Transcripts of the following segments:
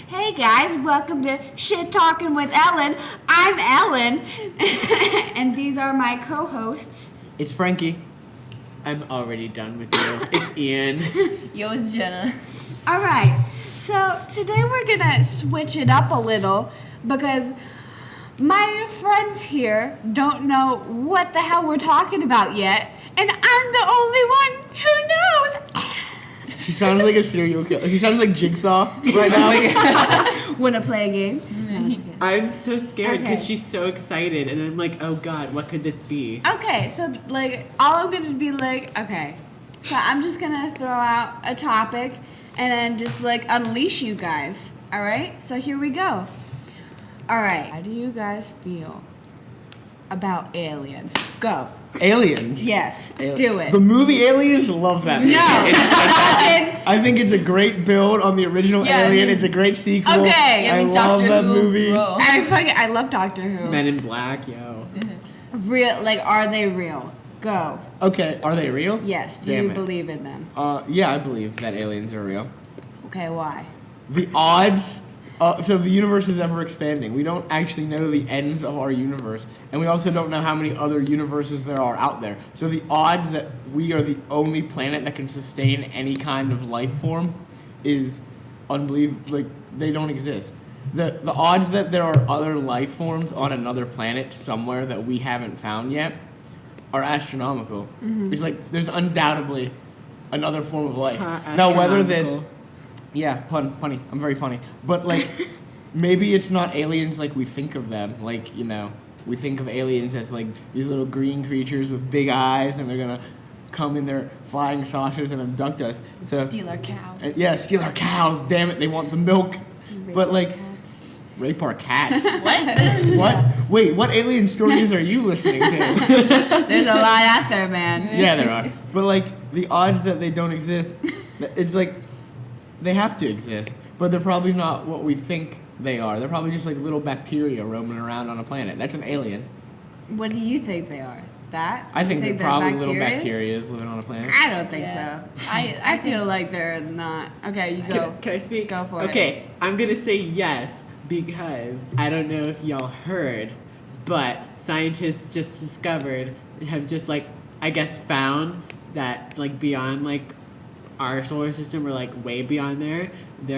Hey guys, welcome to Shit Talkin' with Ellen. I'm Ellen, and these are my co-hosts. It's Frankie. I'm already done with you. It's Ian. Yo, it's Jenna. All right, so today we're gonna switch it up a little because my friends here don't know what the hell we're talking about yet, and I'm the only one who knows. She sounds like a serial killer. She sounds like Jigsaw right now. Wanna play a game? I'm so scared because Okay. she's so excited, and I'm like, oh god, what could this be? Okay, so like all I'm gonna be like, okay, so I'm just gonna throw out a topic and then just like unleash you guys. All right, so here we go. All right, how do you guys feel about aliens? Go. Aliens. Yes, do it. The movie Aliens, love that movie. No. I think it's a great build on the original Yeah, Alien. I mean- It's a great sequel. Okay. Yeah, I I mean, love Doctor that Who, movie. bro. I love Doctor Who. Men in Black, yo. Real, like, are they real? Go. Okay, are they real? Yes. Do Damn you it. believe in them? Yeah, I believe that aliens are real. Okay, why? The odds. So the universe is ever expanding. We don't actually know the ends of our universe, and we also don't know how many other universes there are out there. So the odds that we are the only planet that can sustain any kind of life form is unbelievable. Like, they don't exist. The odds that there are other life forms on another planet somewhere that we haven't found yet are astronomical. It's like there's undoubtedly another form of life. Now whether this Astronomical. yeah, punny. I'm very funny. But, like, maybe it's not aliens like we think of them. Like, you know, we think of aliens as, like, these little green creatures with big eyes, and they're gonna come in their flying saucers and abduct us. So, Steal our cows. yeah, steal our cows. Damn it, they want the milk. But, like, rape our cats. What? What? Wait, what alien stories are you listening to? There's a lot out there, man. Yeah, there are. But, like, the odds that they don't exist, it's like, they have to exist, but they're probably not what we think they are. They're probably just like little bacteria roaming around on a planet. That's an alien. What do you think they are? That? I You think they're they're probably little bacterias? bacterias living on a planet. I don't think Yeah. so. I feel like they're not. Okay, you go. Can I speak? Go for it. Okay, I'm gonna say yes because I don't know if y'all heard, but scientists just discovered, have just like, I guess found that like beyond like our solar system or like way beyond there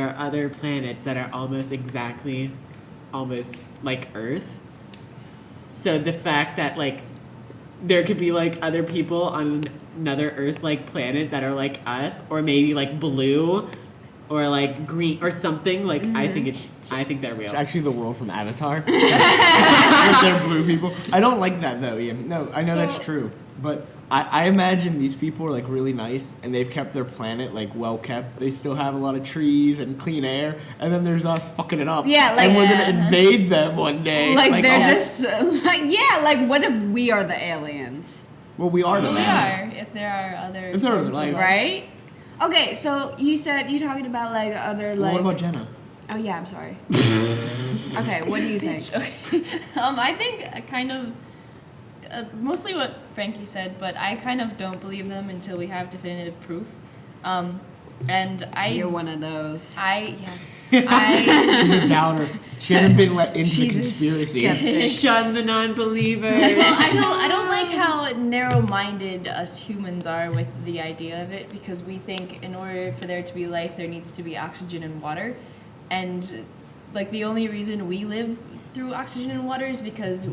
are other planets that are almost like Earth. So the fact that like there could be like other people on another Earth-like planet that are like us, or maybe like blue, or like green or something. Like I think they're real. It's actually the world from Avatar. If they're blue people. I don't like that though, Ian. No, I know that's So- true, but I imagine these people are like really nice and they've kept their planet like well kept. They still have a lot of trees and clean air, and then there's us fucking it up. Yeah, like- and we're gonna invade them one day. Like they're oh, just like, yeah. Like, what if we are the aliens? well, we are the We man. are, if there are other If there are forms of life. life. Right? Okay, so you said you talking about like other Well, like. what about Jenna? Oh yeah, I'm sorry. Okay, what do you think? Okay. I think I kind of mostly what Frankie said, but I kind of don't believe them until we have definitive proof. And You're one of those. I She's a doubter. She hasn't been let into the She's a conspiracy. skeptic. Shun the non-believers. Well, I don't like how narrow-minded us humans are with the idea of it, because we think in order for there to be life, there needs to be oxygen and water, and like the only reason we live through oxygen and water is because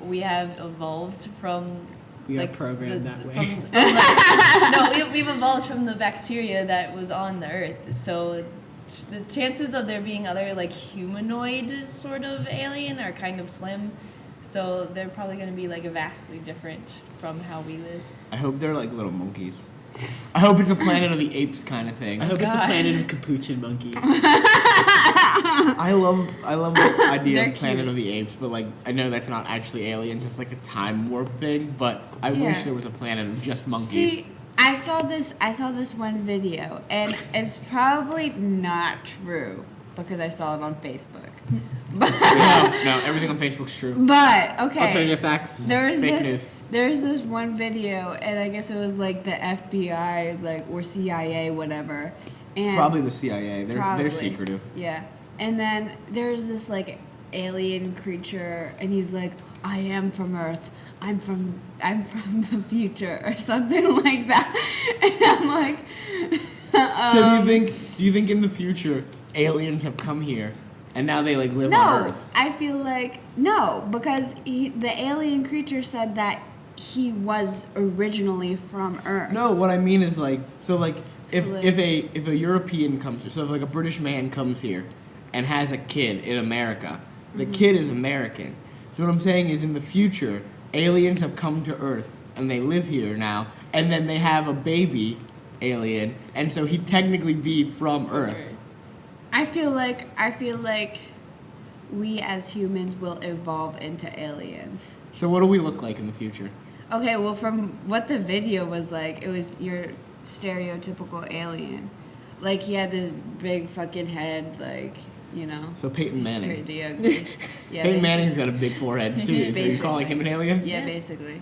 we have evolved from. We are like, programmed that way. We've evolved from the bacteria that was on the Earth, so the chances of there being other like humanoid sort of alien are kind of slim. So they're probably going to be like vastly different from how we live. I hope they're like little monkeys. I hope it's a Planet of the Apes kind of thing. I hope it's a God. planet of capuchin monkeys. I love the idea They're of Planet cute. of the Apes, but like I know that's not actually aliens. It's like a time warp thing. But I Yeah. wish there was a planet of just monkeys. See, I saw this one video, and it's probably not true because I saw it on Facebook. no, everything on Facebook's true. But okay, Alternative facts. there's Fake this news. there's this one video, and I guess it was like the FBI, like or CIA, whatever, and Probably the CIA. They're probably. secretive. Yeah, and then there's this like alien creature, and he's like, I am from Earth. I'm from the future or something like that. And I'm like, So do you think in the future aliens have come here and now they like live on no, Earth? I feel like no, because the alien creature said that he was originally from Earth. No, what I mean is like if So, like- if a European comes here, so if like a British man comes here and has a kid in America, the kid is American. So what I'm saying is in the future, aliens have come to Earth and they live here now, and then they have a baby alien, and so he'd technically be from Earth. I feel like we as humans will evolve into aliens. So what do we look like in the future? Okay, well, from what the video was like, it was your stereotypical alien. Like, he had this big fucking head, like, you know. So Peyton Manning. Pretty ugly. Yeah, Peyton Manning's got a big forehead too. So you're Basically. calling him an alien? Yeah, basically.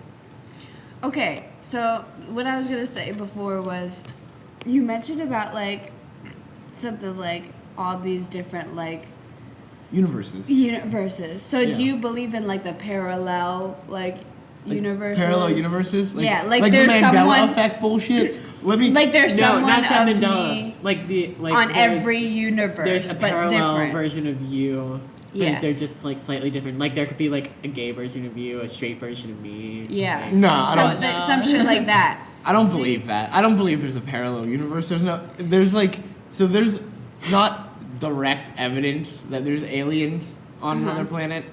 Okay, so what I was going to say before was, you mentioned about, like, something like all these different, like, Universes. universes. So Yeah. do you believe in, like, the parallel, like universes? Parallel universes? Yeah, like the there's Mandela someone- effect bullshit. Let me. Like there's No, someone not that of Mandela. me Like on there's- every universe, There's a but parallel different. version of you, but Yes. they're just like slightly different. Like there could be like a gay version of you, a straight version of me. Yeah. No, I Some, don't- some shit like that. I don't believe that. I don't believe there's a parallel universe. There's not direct evidence that there's aliens on another planet,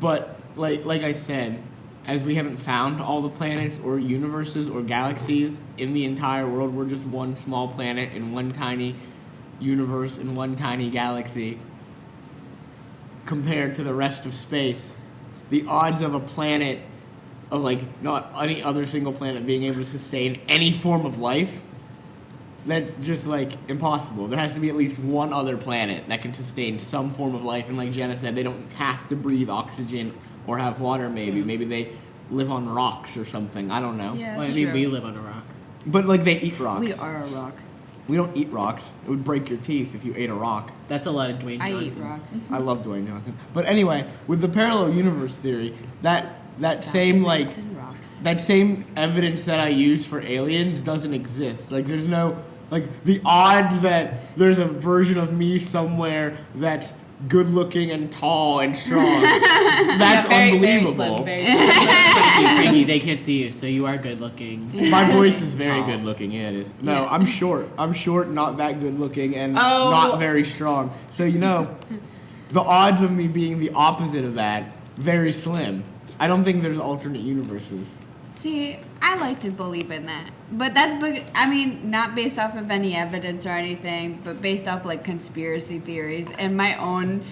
but like I said, as we haven't found all the planets or universes or galaxies in the entire world, we're just one small planet in one tiny universe in one tiny galaxy compared to the rest of space. The odds of a planet, of like not any other single planet being able to sustain any form of life, that's just like impossible. There has to be at least one other planet that can sustain some form of life, and like Jenna said, they don't have to breathe oxygen or have water. Maybe they live on rocks or something. I don't know. Yeah, Well, I that's mean, true. we live on a rock. But like they eat rocks. We are a rock. We don't eat rocks. It would break your teeth if you ate a rock. That's a lot of Dwayne I Johnson's. eat rocks. I love Dwayne Johnson. But anyway, with the parallel universe theory, that same like Diamonds and rocks. that same evidence that I use for aliens doesn't exist. Like there's no like the odds that there's a version of me somewhere that's good looking and tall and strong. That's Very, very unbelievable. slim, very slim. Frankie, they can't see you, so you are good looking. My voice is very Tall. good looking. Yeah, it is. No, Yeah. I'm short. I'm short, not that good looking, and Oh. not very strong. So the odds of me being the opposite of that very slim. I don't think there's alternate universes. See, I like to believe in that. But not based off of any evidence or anything, but based off like conspiracy theories and my own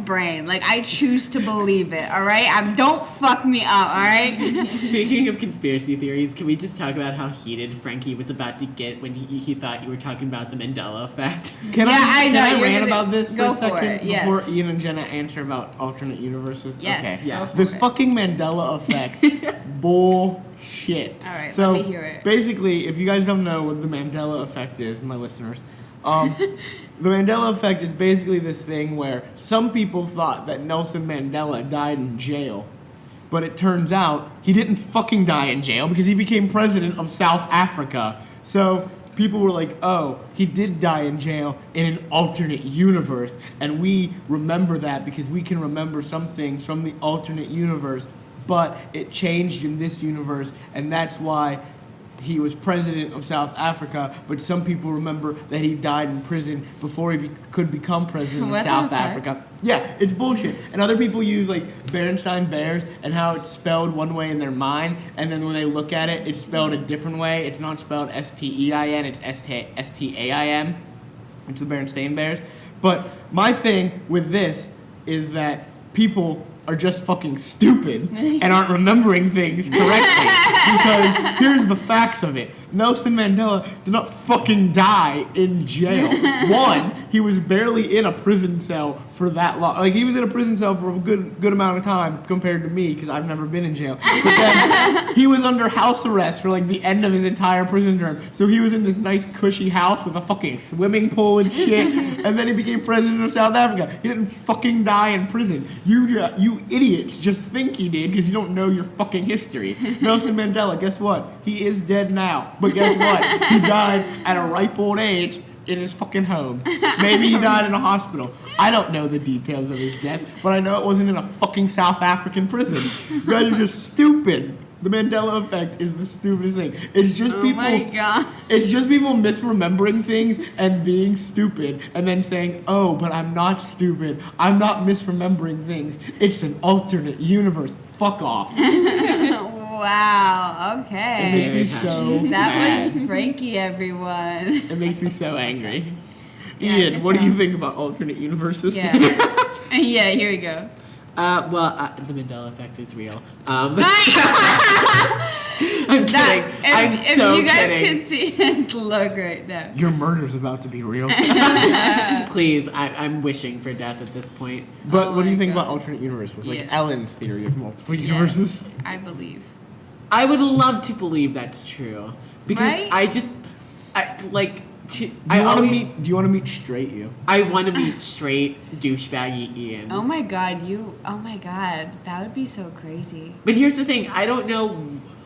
brain. Like I choose to believe it, all right? Don't fuck me up, all right? Speaking of conspiracy theories, can we just talk about how heated Frankie was about to get when he thought you were talking about the Mandela effect? Can Yeah, I know, I you're rant gonna- about this for go a for second it, yes. before Ian and Jenna answer about alternate universes? Yes, Okay. go for This it. fucking Mandela effect, bullshit. All right, so let me hear it. basically, if you guys don't know what the Mandela effect is, my listeners, the Mandela effect is basically this thing where some people thought that Nelson Mandela died in jail. But it turns out he didn't fucking die in jail because he became president of South Africa. So people were like, oh, he did die in jail in an alternate universe. And we remember that because we can remember some things from the alternate universe. But it changed in this universe, and that's why he was president of South Africa. But some people remember that he died in prison before he could become president What of the South fuck? Africa. Yeah, it's bullshit. And other people use like Berenstain Bears and how it's spelled one way in their mind, and then when they look at it, it's spelled a different way. It's not spelled Stein, it's Staim. It's the Berenstain Bears. But my thing with this is that people are just fucking stupid and aren't remembering things correctly. Because here's the facts of it. Nelson Mandela did not fucking die in jail. One, he was barely in a prison cell for that long. Like, he was in a prison cell for a good amount of time compared to me, because I've never been in jail. But then he was under house arrest for like the end of his entire prison term. So he was in this nice cushy house with a fucking swimming pool and shit. And then he became president of South Africa. He didn't fucking die in prison. You idiots just think he did because you don't know your fucking history. Nelson Mandela, guess what? He is dead now. But guess what? He died at a ripe old age in his fucking home. Maybe he died in a hospital. I don't know the details of his death, but I know it wasn't in a fucking South African prison. You guys are just stupid. The Mandela effect is the stupidest thing. It's just people. Oh my god. It's just people misremembering things and being stupid, and then saying, "Oh, but I'm not stupid. I'm not misremembering things. It's an alternate universe. Fuck off." Wow. It Okay. makes me Very so passionate. That mad. was Frankie, everyone. It makes me so angry. Yeah, Ian, good what do you job. think about alternate universes? Yeah. Yeah. Here we go. The Mandela effect is real. I'm kidding. I'm If so you guys kidding. can see his look right now. Your murder's about to be real. Please, I'm wishing for death at this point. But Oh what do you my think God. about alternate universes? Like Yeah. Ellen's theory of multiple Yeah, universes? I believe. I would love to believe that's true because Right? I always Do you want to meet straight you? I want to meet straight douchebaggy Ian. Oh my god, oh my god, that would be so crazy. But here's the thing, I don't know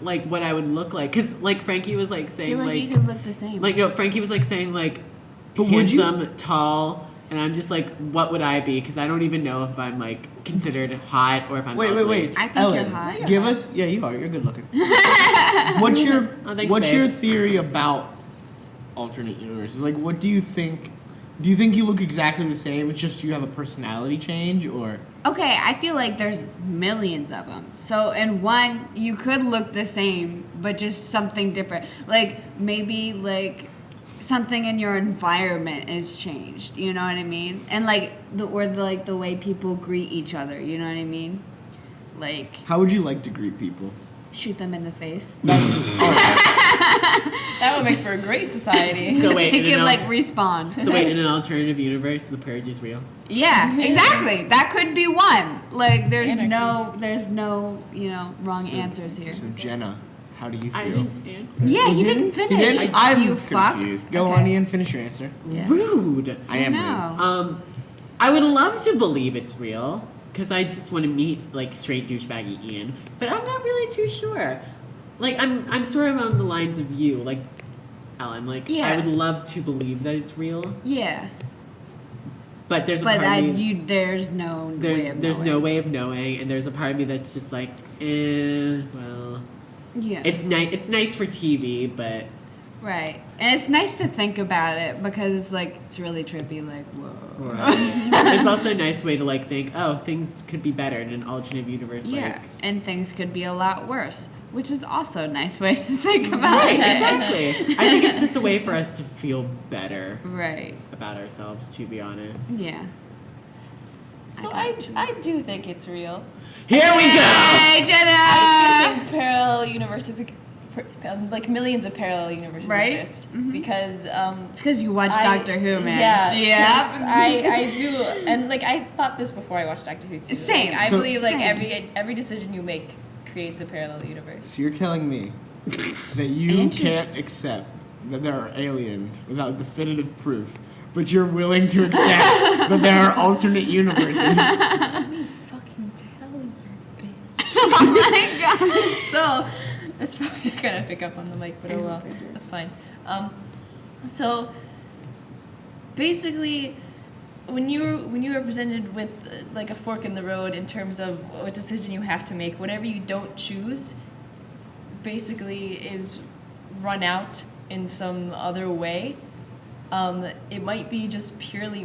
like what I would look like cuz like Frankie was like I saying feel like like you could look the same. like no Frankie was like saying like But would you? handsome, tall, and I'm just like what would I be cuz I don't even know if I'm like considered hot or if I'm Wait. ugly. I think Ellen, you're hot. give us. Yeah, you are. You're good looking. What's your Oh, thanks, What's babe. your theory about alternate universes? Like, what do you think? Do you think you look exactly the same? It's just you have a personality change, or Okay, I feel like there's millions of them. So in one, you could look the same, but just something different. Like maybe like something in your environment is changed. You know what I mean? And like the way people greet each other. You know what I mean? Like how would you like to greet people? shoot them in the face. That would make for a great society. So wait, It in could an like alter- respawn. so wait, in an alternative universe, the purge is real. Yeah, exactly. That could be one. Like there's Anarchy. no wrong answers here. So Jenna, how do you I feel? didn't answer. Yeah, he didn't He finish. didn't? I'm you fuck. confused. Go Okay. on, Ian. Finish your answer. Yeah. Rude. I am rude. know. I would love to believe it's real because I just want to meet like straight douchebaggy Ian, but I'm not really too sure. Like I'm sort of on the lines of you, like Ellen. Like I Yeah. would love to believe that it's real, Yeah, but there's a but part of me, there's no way of there's no knowing. way of knowing, and there's a part of me that's just like, well, Yeah, it's nice for TV, but right, and it's nice to think about it because it's like it's really trippy. Like whoa. it's also a nice way to like think, oh, things could be better in an alternate universe. Yeah, Like, and things could be a lot worse, which is also a nice way to think about right, it. exactly. I think it's just a way for us to feel better Right. about ourselves, to be honest. Yeah. So I I, got you. I do think it's real. Here we go! Hey, I Jenna. do think parallel universes, like millions of parallel universes Right? exist Mhm. because It's because you watch I- Doctor Who, man. Yeah, Yeah. 'cause I do, and like I thought this before I watched Doctor Who too. Same. Like, I So- believe like Same. every decision you make creates a parallel universe. So you're telling me that you Interesting. can't accept that there are aliens without definitive proof, but you're willing to accept that there are alternate universes. Let me fucking tell you, bitch. Oh my god. So that's probably not gonna pick up on the mic, but oh well, that's fine. So basically, when you are presented with like a fork in the road in terms of what decision you have to make, whatever you don't choose, basically is run out in some other way. It might be just purely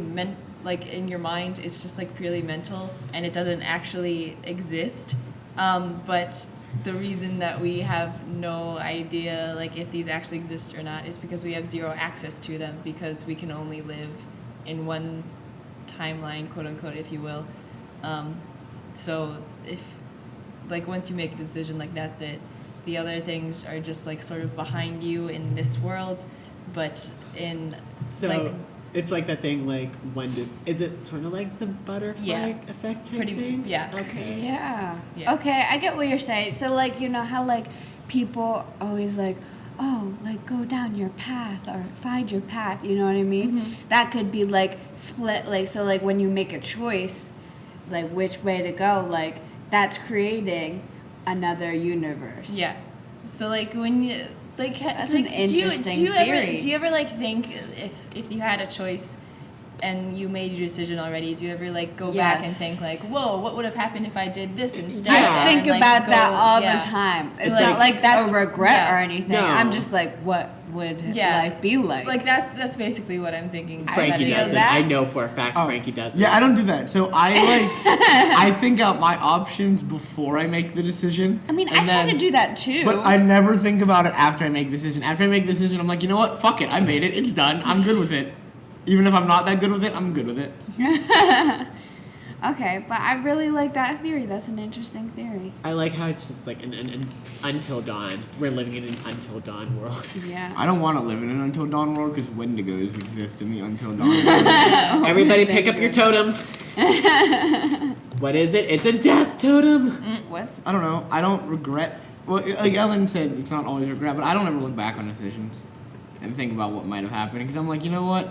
like in your mind, it's just like purely mental, and it doesn't actually exist. But the reason that we have no idea like if these actually exist or not is because we have zero access to them, because we can only live in one timeline, quote unquote, if you will. So if like once you make a decision, like that's it. the other things are just like sort of behind you in this world, but in So like it's like that thing like is it sort of like the butterfly Yeah. effect type Pretty- thing? yeah. Okay. Yeah. Yeah. Okay, I get what you're saying. So like, you know how like people always like, oh, like go down your path or find your path, you know what I mean? That could be like split, like, so like when you make a choice, like which way to go, like that's creating another universe. Yeah. So like when you like That's like, an interesting theory. Do you ever like think if you had a choice and you made your decision already, do you ever like go back and Yes. think like, whoa, what would have happened if I did this instead? Yeah. I think And, like, about that go- all yeah. the time. So, It's like, not like that's- a regret yeah. or anything. No. I'm just like, what would Yeah. life be like? Like that's basically what I'm thinking. Frankie feel does it. that. I know for a fact Oh. Frankie does it. Yeah, I don't do that. So I like I think out my options before I make the decision. I mean, and I try then- to do that too. But I never think about it after I make the decision. After I make the decision, I'm like, you know what? Fuck it. I made it. It's done. I'm good with it. Even if I'm not that good with it, I'm good with it. Okay, but I really like that theory. That's an interesting theory. I like how it's just like an until dawn. We're living in an until dawn world. Yeah. I don't want to live in an Until Dawn world because Wendigos exist in the Until Dawn world. Everybody pick up your totem. What is it? It's a death totem. What's I don't know. I don't regret. Well, like Ellen said, it's not always regret, but I don't ever look back on decisions and think about what might have happened because I'm like, you know what?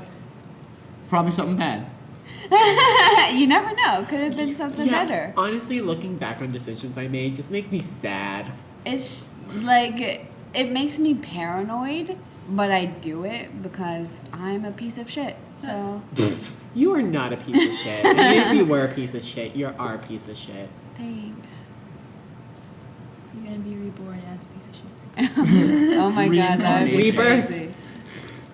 Probably something bad. You never know. Could have been something better. Honestly, looking back on decisions I made just makes me sad. It's like it makes me paranoid, but I do it because I'm a piece of shit. So You are not a piece of shit. And if you were a piece of shit, you are a piece of shit. thanks. You're gonna be reborn as a piece of shit. Oh my god, that would be Rebirth. crazy.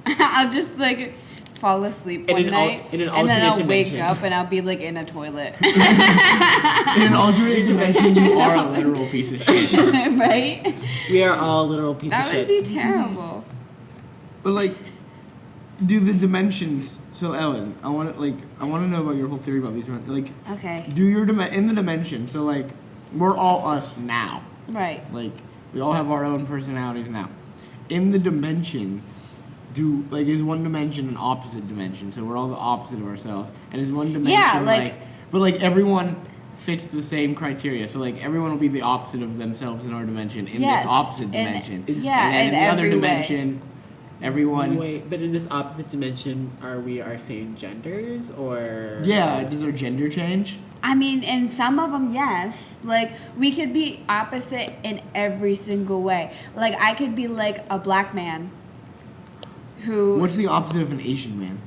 I'll just like fall asleep In one an al- night, in an and then I'll alternate wake dimension. up and I'll be like in a toilet, In an alternate dimension, you are a literal piece of shit. right? We are all literal pieces That of would shit. be terrible. But like, do the dimensions? So Ellen, I want to know about your whole theory about these. Like, Okay, do your in the dimension? So like, we're all us now. right. Like, we all have our own personalities now. In the dimension, is one dimension an opposite dimension? So we're all the opposite of ourselves. And is one dimension Yeah, like- but like everyone fits the same criteria. So like everyone will be the opposite of themselves in our dimension in Yes, this opposite in- dimension. yeah, and then in in the other every way. dimension, everyone. Wait, but in this opposite dimension, are we our same genders or? Yeah, does our gender change? I mean, in some of them, yes. Like, we could be opposite in every single way. Like, I could be like a black man who, What's the opposite of an Asian man?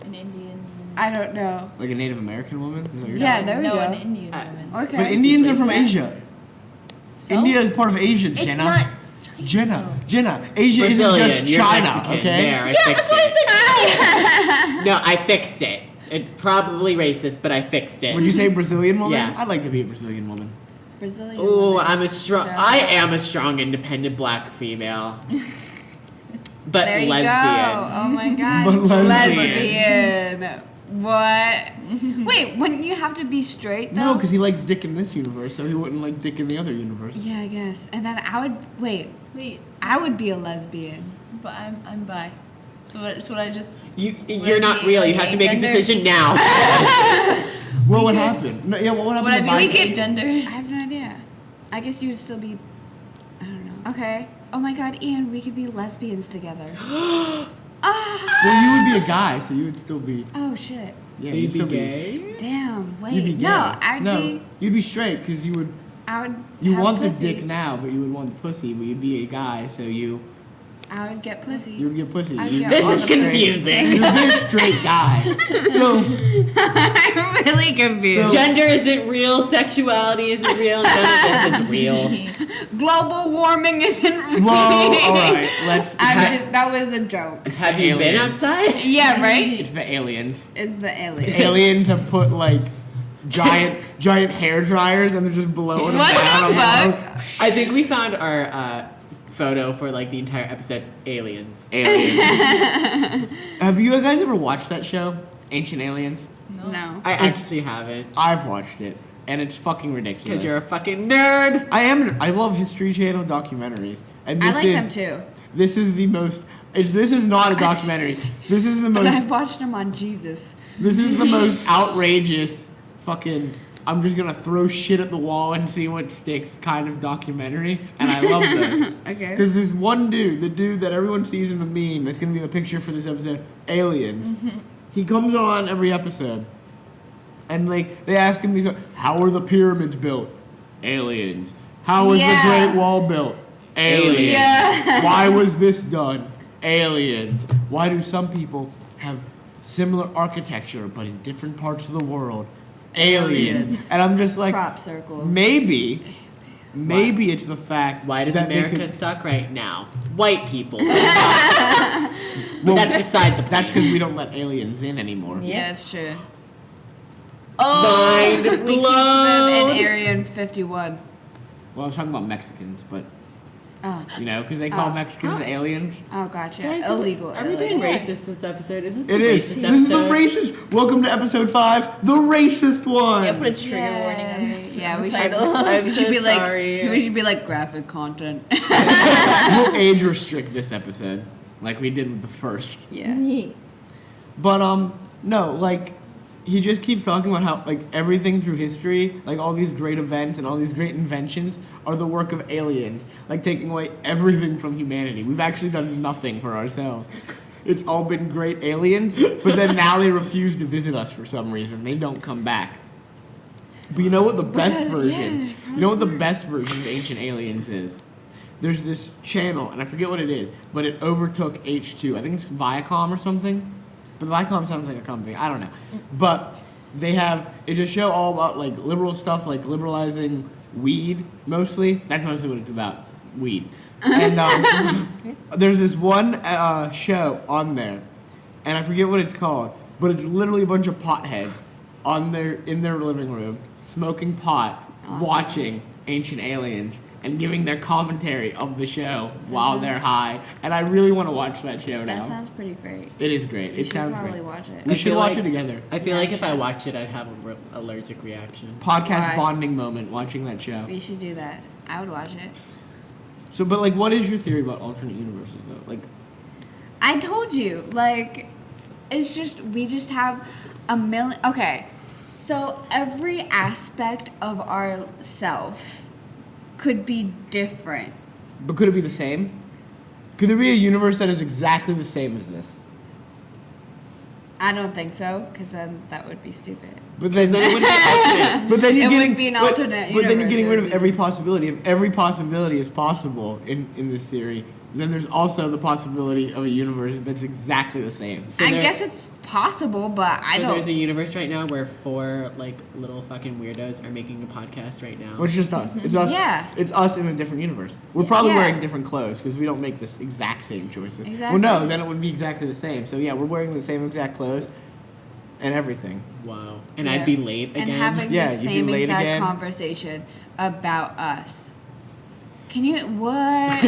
An Indian woman. I don't know. Like a Native American woman? Is that what you're Yeah, talking there we no, go. an Indian Uh, woman. Okay. But Indians are from Yes. Asia. So? India is part of Asia, It's Jenna. not. Jenna. Asia Brazilian, isn't just you're China, Mexican. okay? There, I Yeah, fixed that's what I it. said. No, I fixed it. It's probably racist, but I fixed it. Would you say Brazilian woman? Yeah. I'd like to be a Brazilian woman. Brazilian. Ooh, woman. I am a strong, independent black female. But There you lesbian. go. Oh my god. But lesbian. What? Wait, wouldn't you have to be straight though? No, because he likes dick in this universe, so he wouldn't like dick in the other universe. Yeah, I guess. And then I would wait. Wait, I would be a lesbian. but I'm bi. So what I just You're not be real. You like have to make a agender? decision now. What would happen? No, yeah, what would happen would I to be bi- like could- agender? I have no idea. I guess you would still be. I don't know. Okay. Oh my god, Ian, we could be lesbians together. Ah. Well, you would be a guy, so you would still be. Oh shit. Yeah, So you'd be still gay? Damn. Wait. You'd be gay. No, I'd no, be. you'd be straight because you would. I would. You have want pussy. the dick now, but you would want the pussy. But you'd be a guy, so you I would get pussy. would get pussy. I'd You'd get be This all is the pussy. confusing. You'd be a straight guy. So I'm really confused. So- Gender isn't real. Sexuality isn't real. None of this is real. Global warming isn't real. whoa, all right, let's. That was a joke. Have you been Aliens. outside? Yeah, right? It's the aliens. It's the alien. Aliens have put like giant hair dryers and they're just blowing What them down the on the road. fuck? I think we found our photo for like the entire episode. Aliens. Aliens. Have you guys ever watched that show, Ancient Aliens? No. No. I actually haven't. I've watched it. and it's fucking ridiculous. Because you're a fucking nerd. I am. I love History Channel documentaries, and I this like is them too. this is the most. This is not a documentary. This is the But most. I've watched them on Jesus. This is the most outrageous fucking. I'm just gonna throw shit at the wall and see what sticks kind of documentary, and I love those. Okay. Because this one dude, the dude that everyone sees in the meme, that's gonna be the picture for this episode, Aliens. He comes on every episode, and like they ask him, how are the pyramids built? Aliens. How was the Great Wall built? Aliens. Yeah. Why was this done? Aliens. Why do some people have similar architecture but in different parts of the world? Aliens. And I'm just like, Crop circles. maybe it's the fact. Why does that they America could- suck right now? White people. But that's beside the point. That's because we don't let aliens in anymore. Yeah, it's true. Mind We keep them in blown. Area 51. Well, I was talking about Mexicans, but Oh, because they call Oh. Mexicans aliens. oh, gotcha. Guys, Illegal. Are we being illegal. racist this episode? Is this the It is. racist This episode? is the racist. Welcome to episode 5, the racist one. Yeah, put a trigger warning on Yay. this Yeah, we should. title. I'm we so should be sorry. like. We should be like graphic content. We'll age restrict this episode, like we did with the first. yeah. But no, like he just keeps talking about how like everything through history, like all these great events and all these great inventions are the work of aliens, like taking away everything from humanity. We've actually done nothing for ourselves. It's all been great aliens, but then now they refuse to visit us for some reason. They don't come back. But you know what the best Because- version? yeah, You know what the best version of Ancient Aliens is? There's this channel, and I forget what it is, but it overtook H2. I think it's Viacom or something. But Viacom sounds like a company. I don't know. But it's a show all about like liberal stuff, like liberalizing weed mostly. That's mostly what it's about, weed. And there's this one show on there, and I forget what it's called, but it's literally a bunch of potheads in their living room, smoking pot, Awesome. watching Ancient Aliens, and giving their commentary of the show while they're high. And I really want to watch that show now. That sounds pretty great. It is great. You It should sounds probably great. watch it. We I should feel watch like- it together. I feel Yeah, like we if I should. watch it, I'd have an allergic reaction. Podcast Why? bonding moment watching that show. We should do that. I would watch it. So, but like, what is your theory about alternate universes though? Like, I told you, like, it's just, we just have a million. Okay, so every aspect of ourselves could be different. but could it be the same? Could there be a universe that is exactly the same as this? I don't think so, because then that would be stupid. But then, Then it would be alternate. but then you're It getting would be an but- alternate But then you're universe, getting it rid would of be- every possibility. If every possibility is possible in this theory, then there's also the possibility of a universe that's exactly the same. So I there- guess it's possible, but I So don't. there's a universe right now where 4 like little fucking weirdos are making a podcast right now. Well, it's just us. It's us. Yeah. It's us in a different universe. We're probably Yeah. wearing different clothes because we don't make this exact same choices. Exactly. Well, no, then it would be exactly the same. So yeah, we're wearing the same exact clothes and everything. Wow. And Yeah. I'd be late again. And having Yeah, the you'd be same late exact again. conversation about us. Can you what?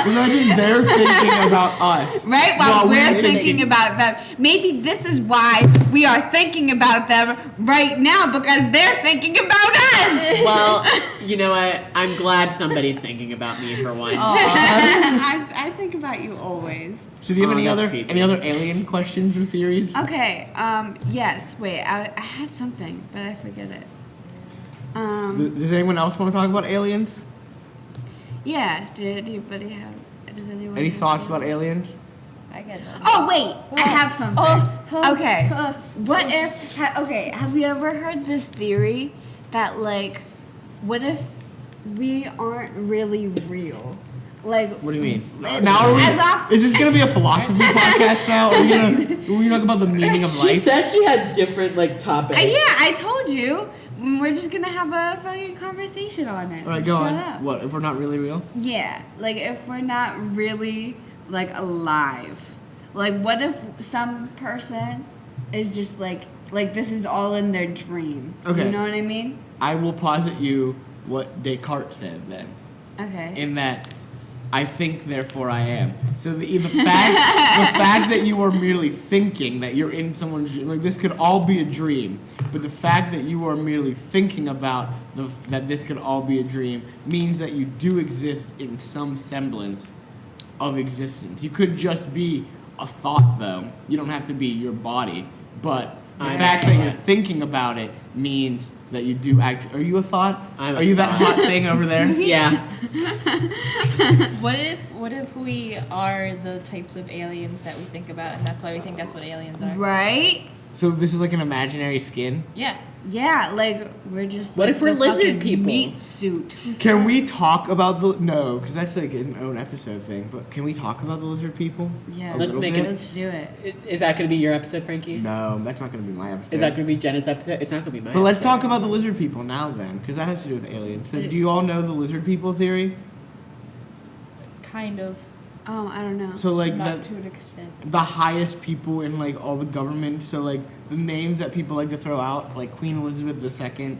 Imagine they're thinking about us. Right? While While we're we're thinking thinking- about them. Maybe this is why we are thinking about them right now, because they're thinking about us. Well, you know what? I'm glad somebody's thinking about me for once. I think about you always. So do you have Oh, any that's other creepy. alien questions or theories? Okay, yes. Wait, I had something, but I forget it. Does anyone else want to talk about aliens? Yeah, does anyone Any have thoughts any- about aliens? I get it. Oh wait, I have something. Oh, Okay, what if? Have you ever heard this theory that like, what if we aren't really real? Like, What do you mean? As Now of- is this gonna be a philosophy podcast now? Are we gonna talk about the meaning of She life? said she had different like topics. yeah, I told you. We're just gonna have a fucking conversation on it. All right, so go shut on. up. What if we're not really real? Yeah, like if we're not really like alive, like what if some person is just like this is all in their dream? Okay. You know what I mean? I will posit you what Descartes said then. Okay. In that I think, therefore I am. So the fact that you are merely thinking that you're in someone's dream, like this could all be a dream, but the fact that you are merely thinking about that this could all be a dream means that you do exist in some semblance of existence. You could just be a thought, though. You don't have to be your body, but the fact that you're thinking about it means that you do actually. Are you a thought? Are you that hot thing over there? Yeah. What if we are the types of aliens that we think about, and that's why we think that's what aliens are? Right? So this is like an imaginary skin. Yeah. Yeah, like we're just. What like if we're the lizard fucking people? Meat suits. Can we talk about the no? Because that's like an own episode thing. But can we talk about the lizard people? Yeah, A Let's little make bit? it- Let's do it. Is that going to be your episode, Frankie? No, that's not going to be my episode. Is that going to be Jenna's episode? It's not going to be mine. But let's talk about the lizard people now, then, because that has to do with aliens. So, do you all know the lizard people theory? Kind of. I don't know. So, like Not the to an extent. the highest people in like all the government. So, like the names that people like to throw out, like Queen Elizabeth II,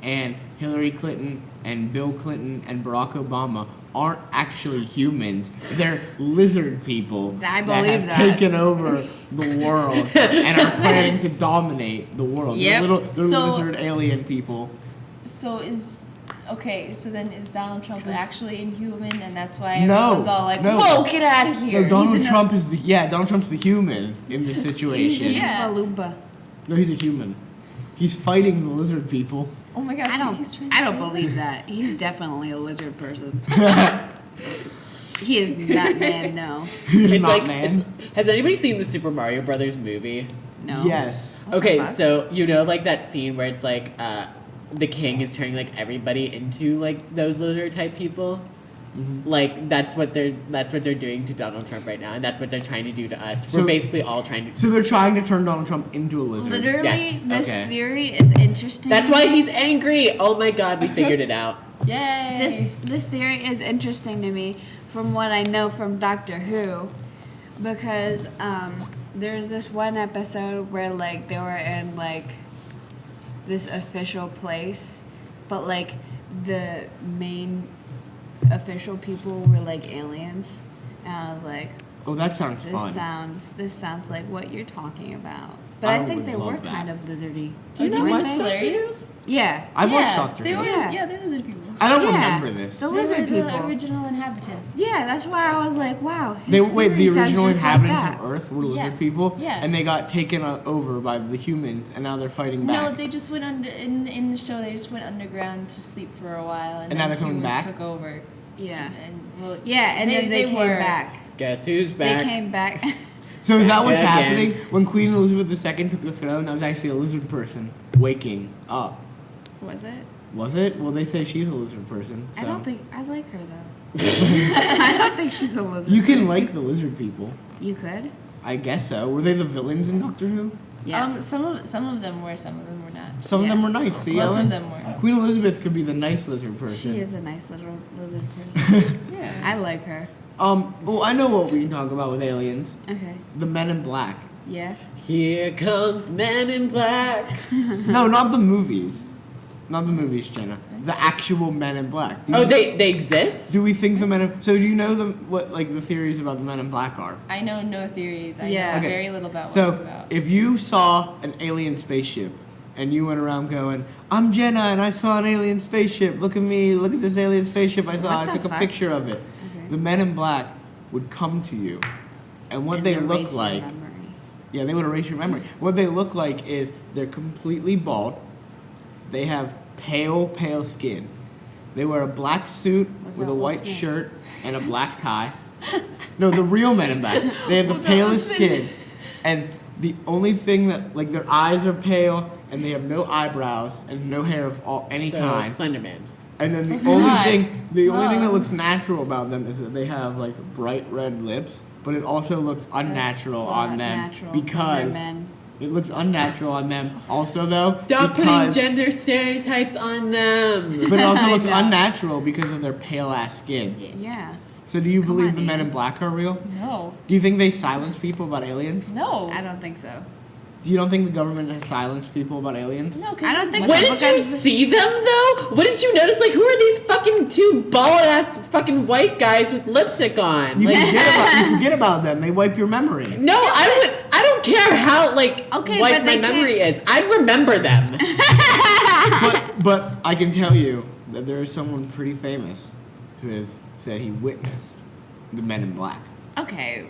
and Hillary Clinton, and Bill Clinton, and Barack Obama, aren't actually humans. They're lizard people I that believe have that. taken over the world and are planning to dominate the world. Yep. They're So- lizard alien people. So then is Donald Trump actually inhuman, and that's why No, everyone's all like, no. "Whoa, get out of here!" No, Donald He's an- Trump is Donald Trump's the human in this situation. Yeah. Balumba. No, he's a human. He's fighting the lizard people. Oh my God! I so don't. he's trying to I don't save believe us? that. He's definitely a lizard person. He is that man. No. He's It's not like, man. has anybody seen the Super Mario Brothers movie? No. Yes. Okay, fuck? so you know, like that scene where it's like the king is turning like everybody into like those lizard type people. Like that's what they're doing to Donald Trump right now, and that's what they're trying to do to us. We're So- basically all trying to. So they're trying to turn Donald Trump into a lizard. Literally, Yes, this okay. theory is interesting. That's why he's angry. Oh my God, we figured it out. Yay! This theory is interesting to me from what I know from Doctor Who, because there's this one episode where like they were in like this official place, but like the main official people were like aliens, and I was like, Oh, that sounds fun. this sounds like what you're talking about. But I I think would they love were that. kind of lizardy. Do you Weren't know they? what's hilarious? Yeah. I've watched Yeah, Doctor they Who. were, Yeah. yeah, they're lizard people. I don't Yeah. remember this. The They lizard were the people. original inhabitants. Yeah, that's why I was like, wow. his The theory sounds original just like inhabitants that. of Earth were lizard Yeah. people, Yeah. and they got taken over by the humans, and now they're fighting back. No, they just went under in the show. They just went underground to sleep for a while, and And now then they're coming humans back? took over. Yeah. And well, Yeah, and then they came were- back. Guess who's back? They came back. So is that what's Back happening? again. When Queen Elizabeth II took the throne, that was actually a lizard person waking up. Was it? Was it? Well, they say she's a lizard person. So. I don't think I like her though. I don't think she's a lizard. You can like the lizard people. You could. I guess so. Were they the villains in Doctor Who? Yes. some of them were, some of them were not. Some of Yeah. them were nice. See, Most Ellen? of them were. Queen Elizabeth could be the nice lizard person. She is a nice little lizard person. Yeah. I like her. Well, I know what we can talk about with aliens. Okay. The Men in Black. Yeah. Here comes Men in Black. No, not the movies. Not the movies, Jenna. The actual Men in Black. Oh, they exist? Do we think the Men in... So do you know what like the theories about the Men in Black are? I know no theories. I Yeah. know Okay. very little about what it's So about. if you saw an alien spaceship and you went around going, "I'm Jenna and I saw an alien spaceship. Look at me. Look at this alien spaceship I saw. What I the took a fuck? picture of it." Okay. The Men in Black would come to you. And what And they erase look your like... memory. Yeah, they would erase your memory. What they look like is they're completely bald. They have pale skin. They wear a black suit with a about white Will Smith? shirt and a black tie. No, the real Men in Black. They have the What about palest Will skin. Smith? And the only thing that, like, their eyes are pale and they have no eyebrows and no hair of any So, kind. Slenderman. And then the Oh, only God. the only thing that Oh. looks natural about them is that they have like bright red lips, but it also looks unnatural That's on not them natural. because They're men. it looks unnatural on them. Also, though, Stop putting because, gender stereotypes on them. but it also I looks know. unnatural because of their pale ass skin. Yeah. So, do you Come believe on, the Men Ian. in Black are real? No. Do you think they silence people about aliens? No. I don't think so. Do you don't think the government has silenced people about aliens? No, I don't think When so, did you because- see them though? What did you notice? Like, who are these fucking two bald ass fucking white guys with lipstick on? You Like, forget about them. They wipe your memory. no, I don't care how Okay, white but my they memory is. I'd remember them. But I can tell you that there is someone pretty famous who has said he witnessed the Men in Black. Okay,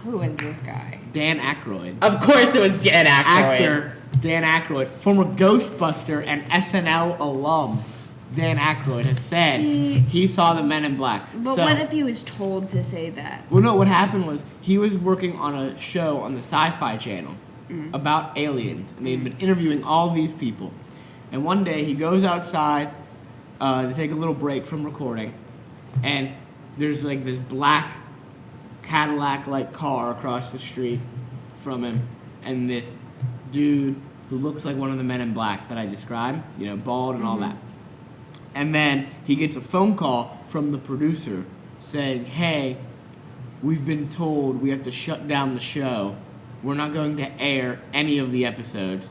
who is this guy? Dan Aykroyd. Of course, it was Dan Aykroyd. Actor Dan Aykroyd, former Ghostbuster and SNL alum, Dan Aykroyd has said See- he saw the Men in Black. But So- what if he was told to say that? Well, no, what happened was he was working on a show on the Sci-Fi Channel about aliens, and they'd been interviewing all these people. And one day he goes outside to take a little break from recording, and there's like this black Cadillac-like car across the street from him, and this dude who looks like one of the Men in Black that I described, bald and all that. And then he gets a phone call from the producer saying, "Hey, we've been told we have to shut down the show. We're not going to air any of the episodes."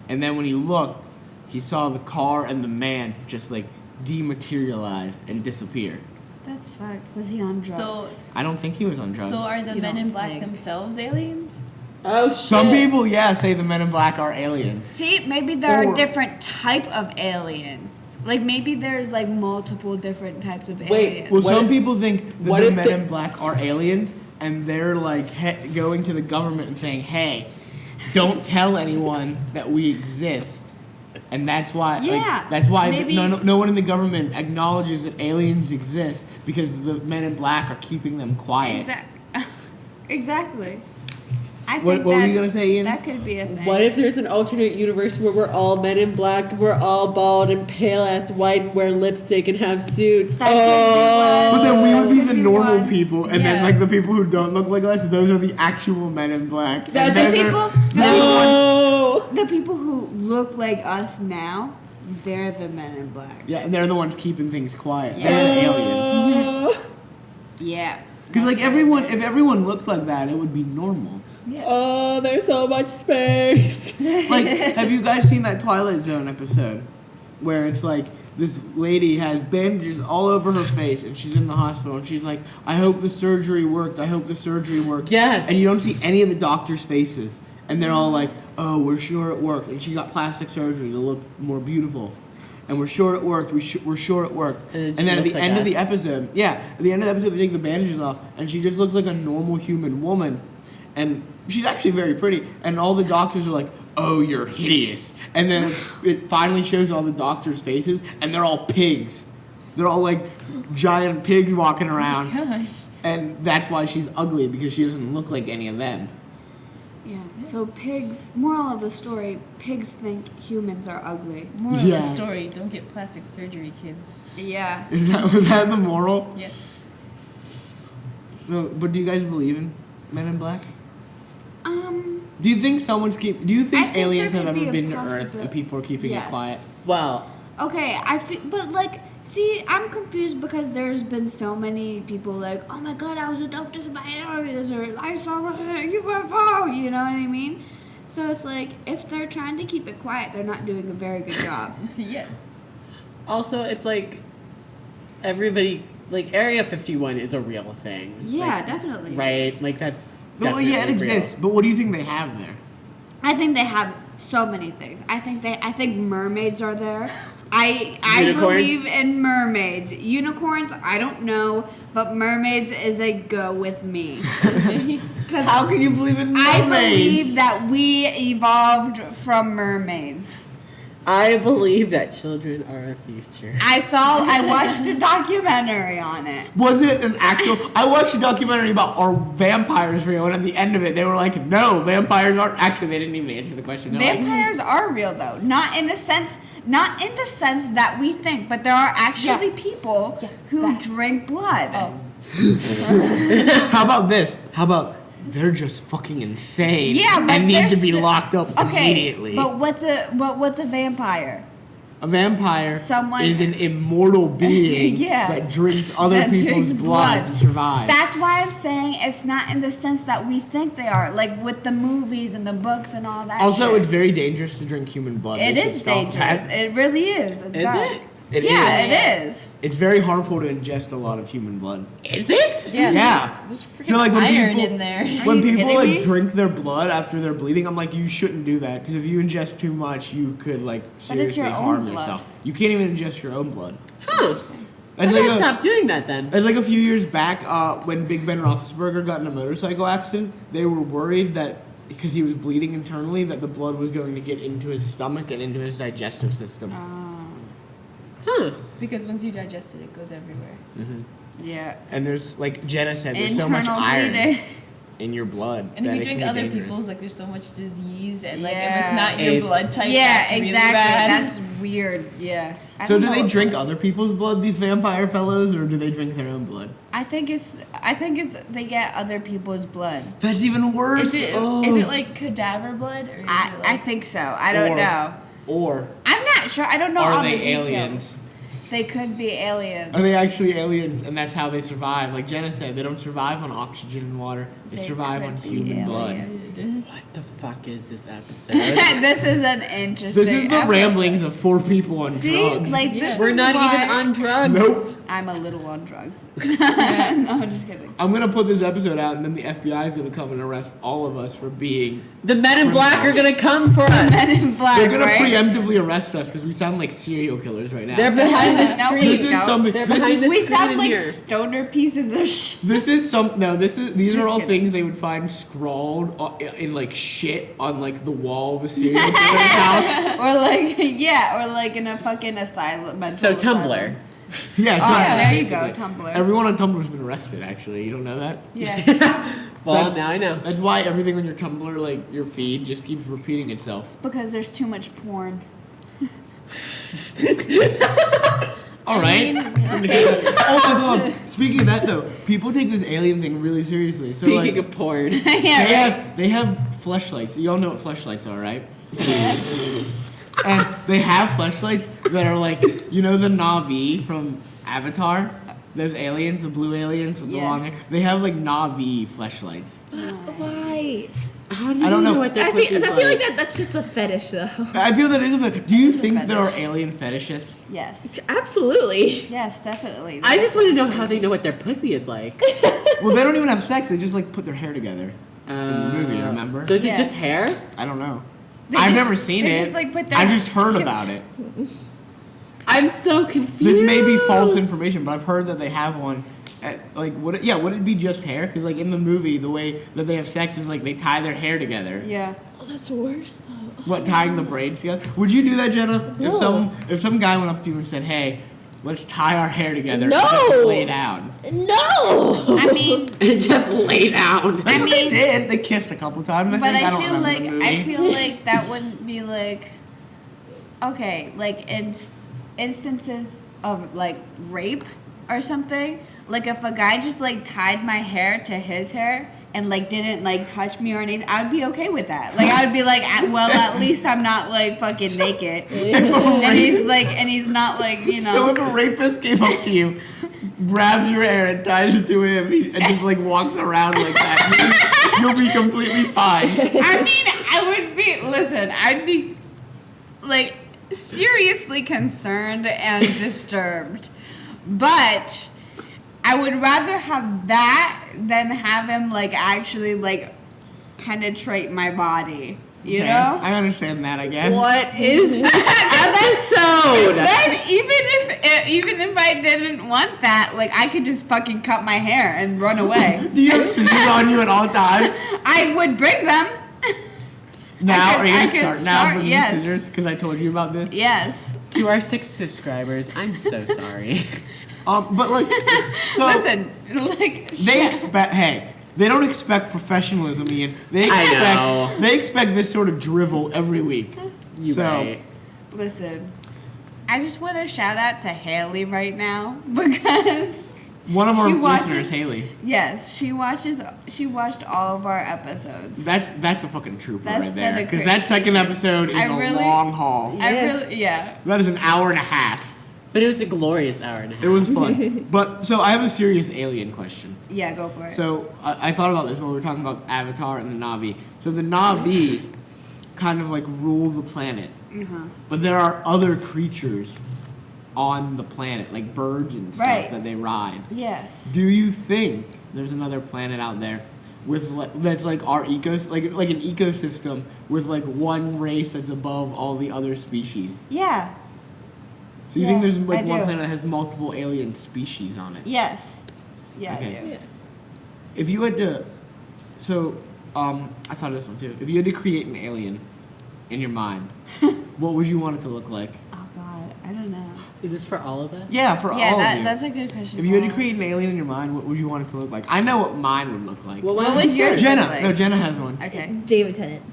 And then when he looked, he saw the car and the man just like dematerialize and disappear. That's fucked. Was he on drugs? So, I don't think he was on drugs. so are the You Men don't in Black think. themselves aliens? Oh shit. Some people, say the Men in Black are aliens. See, maybe they're Or- a different type of alien. Like maybe there's like multiple different types of Wait, aliens. Well, What some if- people think that what the if Men the- in Black are aliens, and they're like going to the government and saying, "Hey, don't tell anyone that we exist." And that's why, Yeah, that's why maybe- no one in the government acknowledges that aliens exist because the Men in Black are keeping them quiet. Exactly. I What think were that, you gonna say, Ian? That could be a thing. What if there's an alternate universe where we're all men in black, we're all bald and pale ass white and wear lipstick and have suits? That could be But then we would be Could the be normal one. people, and then Yeah. like the people who don't look like us, those are the actual Men in Black. That's And then the they're- people- they're the ones- No. The people who look like us now, they're the Men in Black. Yeah, and they're the ones keeping things quiet. Yeah. They're the aliens. Yeah. Because like That's what everyone, it if is. everyone looked like that, it would be normal. Yeah. Oh, there's so much space. Like, have you guys seen that Twilight Zone episode where it's like this lady has bandages all over her face and she's in the hospital and she's like, "I hope the surgery worked. I hope the surgery worked." Yes. And you don't see any of the doctors' faces, and they're all like, "Oh, we're sure it worked." And she got plastic surgery to look more beautiful. And we're sure it worked. We're sure it worked. And then And she then at looks the like end of the us. episode, at the end of the episode, they take the bandages off, and she just looks like a normal human woman. And she's actually very pretty. And all the doctors are like, "Oh, you're hideous." And then it finally shows all the doctors' faces, and they're all pigs. They're all like giant pigs walking around. Gosh. And that's why she's ugly, because she doesn't look like any of them. Yeah. So pigs. Moral of the story: pigs think humans are ugly. Moral Yeah. of the story: don't get plastic surgery, kids. Yeah. Was that the moral? Yeah. So, but do you guys believe in Men in Black? Um. Do you think someone's keep? Do you I think think aliens there have could ever be a been to Earth possibil- and people are keeping Yes. it quiet? Well, Okay, I feel, but like, see, I'm confused because there's been so many people like, "Oh my God, I was adopted by aliens," or "I saw a UFO." You know what I mean? So it's like, if they're trying to keep it quiet, they're not doing a very good job. Yeah. also, it's like everybody, like Area 51 is a real thing. Yeah, Like, definitely. right? Like that's Well, definitely yeah, it real. exists. But what do you think they have there? I think they have so many things. I think mermaids are there. I Unicorns? believe in mermaids. Unicorns, I don't know, but mermaids is a go with me. 'Cause How can you believe in I mermaids? believe that we evolved from mermaids. I believe that children are our future. I watched a documentary on it. Was it an actual? I watched a documentary about are vampires real, and at the end of it, they were like, "No, vampires aren't." Actually, they didn't even answer the question. They're like, Vampires are real though, not in the sense that we think, but there are actually Yeah. people Yeah, who that's- drink blood. Oh. How about this? How about they're just fucking insane? Yeah, but and need they're to be sti- locked up Okay, immediately. but what's a vampire? A vampire Someone- is an immortal being Yeah. that drinks other That people's drinks blood to survive. That's why I'm saying it's not in the sense that we think they are, like with the movies and the books and all that. Also, shit. it's very dangerous to drink human blood. It We should is stop dangerous. that. It really is. It's Is bad. it? It Yeah, is. it is. It's very harmful to ingest a lot of human blood. Is it? Yeah, Yeah. there's freaking So, like, when iron people- in there. When you people kidding like me? drink their blood after they're bleeding, I'm like, you shouldn't do that because if you ingest too much, you could like But it's seriously your own harm blood. yourself. You can't even ingest your own blood. Huh. I It's gotta like, stop doing that then. it's like a few years back when Big Ben Roethlisberger got in a motorcycle accident. They were worried that because he was bleeding internally, that the blood was going to get into his stomach and into his digestive system. Huh. Because once you digest it, it goes everywhere. Yeah. And there's like Jenna said, there's so much Internal iron bleeding. in your blood. And if that you it drink can be other dangerous. people's, like there's so much disease, and like Yeah. if it's not your AIDS. blood type, Yeah, that's really exactly. bad. That's weird. Yeah. I So don't do know they what drink blood- other people's blood, these vampire fellows, or do they drink their own blood? I think it's they get other people's blood. That's even worse. Is it Oh. is it like cadaver blood, or is I it like think so. I don't Or- know. Or I'm not sure. I don't know all are the they details. aliens? They could be aliens. Are they actually aliens, and that's how they survive? Like Jenna said, they don't survive on oxygen and water. They survive on could be human blood. aliens. What the fuck is this episode? This is an interesting. This is the episode. ramblings of 4 people on See, drugs. like Yeah. this We're is not why even on drugs. Nope. I'm a little on drugs. No, I'm just kidding. I'm gonna put this episode out, and then the FBI is gonna come and arrest all of us for being. The men in black are gonna come for us. Men in black, They're gonna right? preemptively arrest us because we sound like serial killers right now. They're behind the No, screen. we This is don't. something. They're This behind is, the We screen sound in like here. stoner pieces of shit. this is some. No, this is. These Just are all kidding. things they would find scrawled in like shit on like the wall of a serial killer's house. Or like, yeah, or like in a fucking asylum. mental So asylum. Tumblr. Yeah. Oh, yeah, there you go, basically. Tumblr. Everyone on Tumblr's been arrested. Actually, you don't know that. Yeah. Well, That's- now I know. That's why everything on your Tumblr, like your feed, just keeps repeating itself. Because there's too much porn. All right. Oh my god. Speaking of that, though, people take this alien thing really seriously. So, Speaking like, of porn. Yeah, they have fleshlights. You all know what fleshlights are, right? And they have fleshlights that are like, you know, the Na'vi from Avatar. Those aliens, the blue aliens with the Yeah. long hair. They have like Na'vi fleshlights. why? How do you I don't know. what their I pussy's feel like that's just a fetish though. I feel that is a bit. Do you think fetish. there are alien fetishists? Yes. Absolutely. Yes, definitely. I just want to know how they know what their pussy is like. Well, they don't even have sex. They just like put their hair together in the movie. Remember? So is Yeah. it just hair? I don't know. They I've just- never seen they it. just, like, put their I've just heard skin- about it. I'm so confused. This may be false information, but I've heard that they have one. Like, would it be just hair? Because like in the movie, the way that they have sex is like they tie their hair together. Yeah. Oh, that's worse though. What, tying the braids together? Would you do that, Jenna? No. If some guy went up to you and said, "Hey, let's tie our hair together," and No. just lay down. No. I mean, Just lay down. That's I what they mean- did. They kissed a couple times. but I don't I feel remember like the movie. that wouldn't be like okay, like in instances of like rape or something. Like if a guy just like tied my hair to his hair and like didn't like touch me or anything, I'd be okay with that. Like I would be like, well, at least I'm not like fucking naked. And he's not like, you know. So if a rapist came up to you, grabs your hair and ties it to him, and just like walks around like that, you'll be completely fine. I mean, I'd be like seriously concerned and disturbed. But I would rather have that than have him like actually like penetrate my body. You Okay, know? I understand that, I guess. What is this episode? Then even if I didn't want that, like I could just fucking cut my hair and run away. Do you have scissors on you at all times? I would bring them. Now, could- are you I gonna could start now start, bringing yes. scissors? Because I told you about this. Yes. To our 6 subscribers, I'm so sorry. But like, so Listen, like they expect. Hey, they don't expect professionalism, Ian. They I expect. know. They expect this sort of drivel every week. You So- right. Listen, I just want to shout out to Haley right now because One of our She listeners, watches- Haley. Yes, she watched all of our episodes. That's a fucking trooper That's right there. Because dedication. that second episode is I a really- long haul. Yeah. That is an hour and a half. But it was a glorious hour and a half. It was fun. But so I have a serious alien question. Yeah, go for it. So I thought about this when we were talking about Avatar and the Na'vi. So the Na'vi kind of like rule the planet, but there are other creatures on the planet, like birds and stuff Right. that they ride. Yes. Do you think there's another planet out there with that's like our like an ecosystem with like one race that's above all the other species? Yeah. So you think Yeah, there's like I one do. planet that has multiple alien species on it? Yes. Yeah, Okay. I do. Yeah. If you had to, I thought of this one too. If you had to create an alien in your mind, what would you want it to look like? Oh God, I don't know. Is this for all of us? Yeah, for Yeah, all of you. that's a good question. If you had to for create us. an alien in your mind, what would you want it to look like? I know what mine would look like. Well, What why would don't you yours start? Jenna, look like? no, Jenna has one. Okay. David Tennant.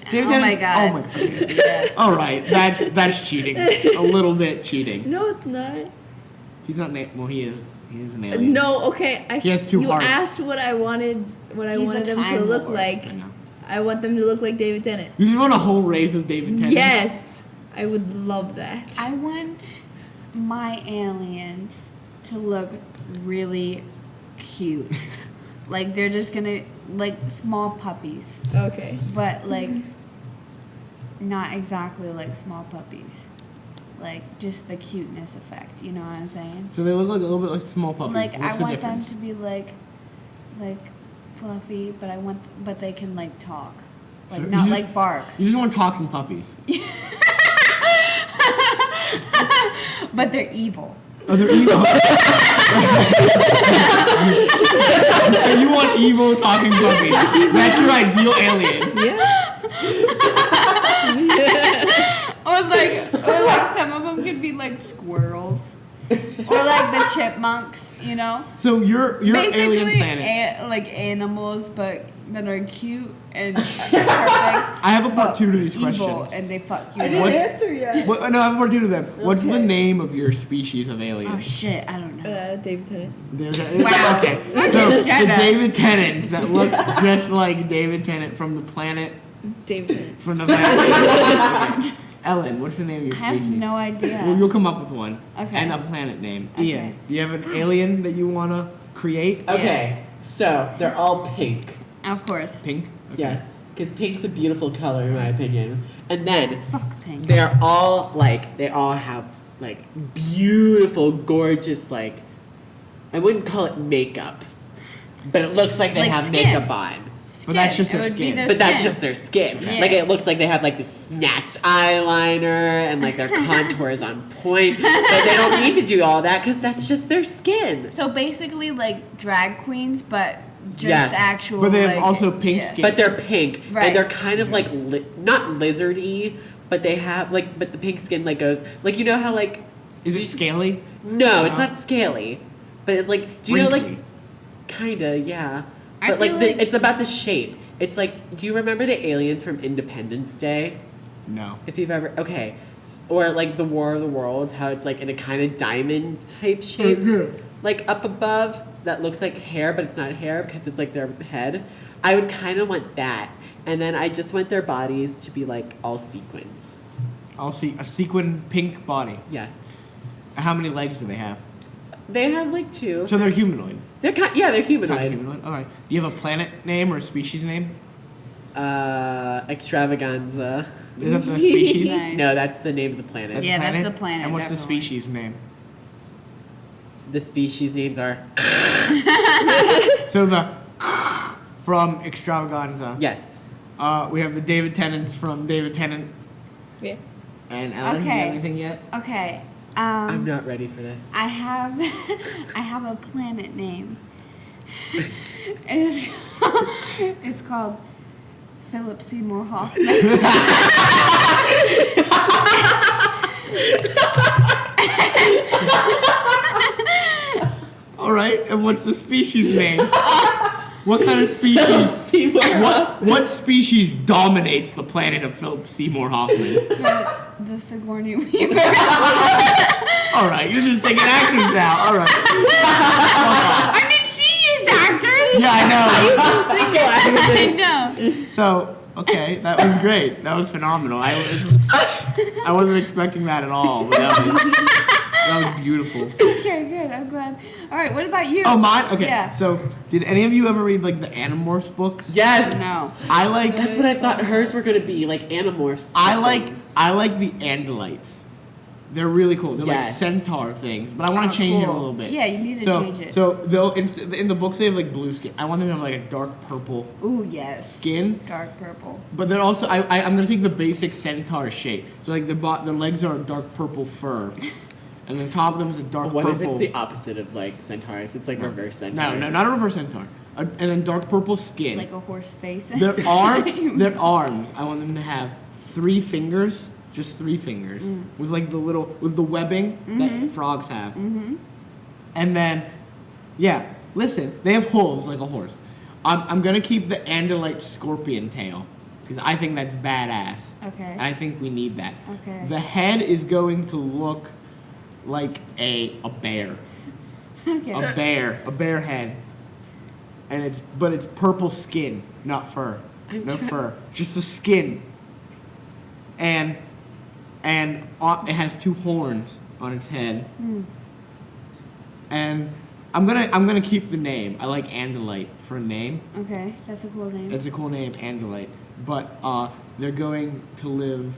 David Oh my Tennant- God. Oh my god. Yeah. All right, that's cheating. A little bit cheating. No, it's not. He's not. Well, he is. He is an alien. No, okay. He has two you hearts. asked what I wanted. What I He's a wanted them to Time look Lord. like. I know. I want them to look like David Tennant. You just want a whole race of David Tennant. Yes, I would love that. I want my aliens to look really cute. Like they're just gonna like small puppies, Okay. but like not exactly like small puppies. Like just the cuteness effect. You know what I'm saying? So they look like a little bit like small puppies. Like What's I the want them difference? to be like fluffy, but they can like talk, like So not you like just- bark. You just want talking puppies. But they're evil. Oh, they're evil. So you want evil talking puppies. That's your ideal alien. Or like some of them could be like squirrels, or like the chipmunks, you know. So your Basically, alien planet. like animals, but that are cute and perfect. I have a part but two to these evil, questions. and they fuck you. I up. didn't What's- answer yet. What, no, I have a part two to them. What's the Okay. name of your species of alien? Oh shit! I don't know. David Tennant. Wow. Okay. Look So at the Jenna. David Tennants that look just like David Tennant from the planet David Tennant. from the planet. Ellen, what's the name of your I have species? no idea. Well, you'll come up with one. Okay. And a planet name. Okay. Ian, do you have an alien that you want to create? Okay, so they're all pink. Of course. Pink? Okay. Yes, because pink's a beautiful color in my opinion. And then Fuck pink. they're all like, they all have like beautiful, gorgeous, like, I wouldn't call it makeup, but it looks like they Like have skin. makeup on. But that's just it their would be skin. their But that's skin. just their skin. Yeah. Like it looks like they have like this snatched eyeliner and like their contours on point. But they don't need to do all that because that's just their skin. So basically, like drag queens, but just Yes. actual. But they have like, also pink yeah. skin. But they're pink Right. and they're kind of like not lizardy, but they have like but the pink skin like goes like you know how like Is do it you- scaly? No, it's No? not scaly. But it, like do you know Wrinkly. like kinda yeah. I But like, feel the, like- it's about the shape. It's like do you remember the aliens from Independence Day? No. If you've ever okay, or like the War of the Worlds, how it's like in a kind of diamond type shape, like up above that looks like hair, but it's not hair because it's like their head. I would kind of want that, and then I just want their bodies to be like all sequins. I'll see a sequin pink body. Yes, How many legs do they have? they have like two. So they're humanoid. They're kind, yeah, they're Kind of humanoid. humanoid. All right. Do you have a planet name or a species name? Extravaganza. Is that the species? Nice. No, that's the name of the planet. That's Yeah, the that's the planet, And what's definitely. the species name? The species names are So the from Extravaganza. yes. We have the David Tennants from David Tennant. Yeah. And Ellen, do you Okay. have anything yet? Okay. I'm not ready for this. I have I have a planet name. it's, it's called Philip Seymour Hoffman. All right. And what's the species name? What kind of species? Seymour What species dominates the planet of Philip Seymour Hoffman? The Sigourney Weaver. All right, you're just taking actors now. All right. I mean, she used actors. Yeah, I know. Single actor. I know. So, okay, that was great. That was phenomenal. I wasn't expecting that at all. But that was beautiful. Okay, good. I'm glad. All right, what about you? Oh, mine? Okay. Yeah. So, did any of you ever read, like, the Animorphs books? Yes. No. I like... That's what I thought hers were gonna be, like Animorphs. I like things. the Andalites. They're really cool. They're Yes. like centaur things, but I want Oh, to change it a cool. little bit. Yeah, you need to so, change it. So they'll in the books they have like blue skin. I want them to have like a dark purple Ooh, yes. skin, Dark purple. but they're also I'm gonna take the basic centaur shape. So like the legs are a dark purple fur, and the top of them is a dark What purple. if it's the opposite of like centaurs? It's like reverse centaurs. No, not a reverse centaur. And then dark purple skin. Like a horse face. Their arms. I want them to have 3 fingers. Just 3 fingers with like with the webbing that frogs have. Mm-hmm. And then, yeah, listen, they have hooves like a horse. I'm gonna keep the Andalite scorpion tail because I think that's badass. Okay. And I think we need that. Okay. The head is going to look like a bear. Okay. A bear head. And it's purple skin, not fur. Fur, just the skin. And it has 2 horns on its head. And I'm gonna keep the name. I like Andalite for a name. Okay, that's a cool name. It's a cool name, Andalite. But they're going to live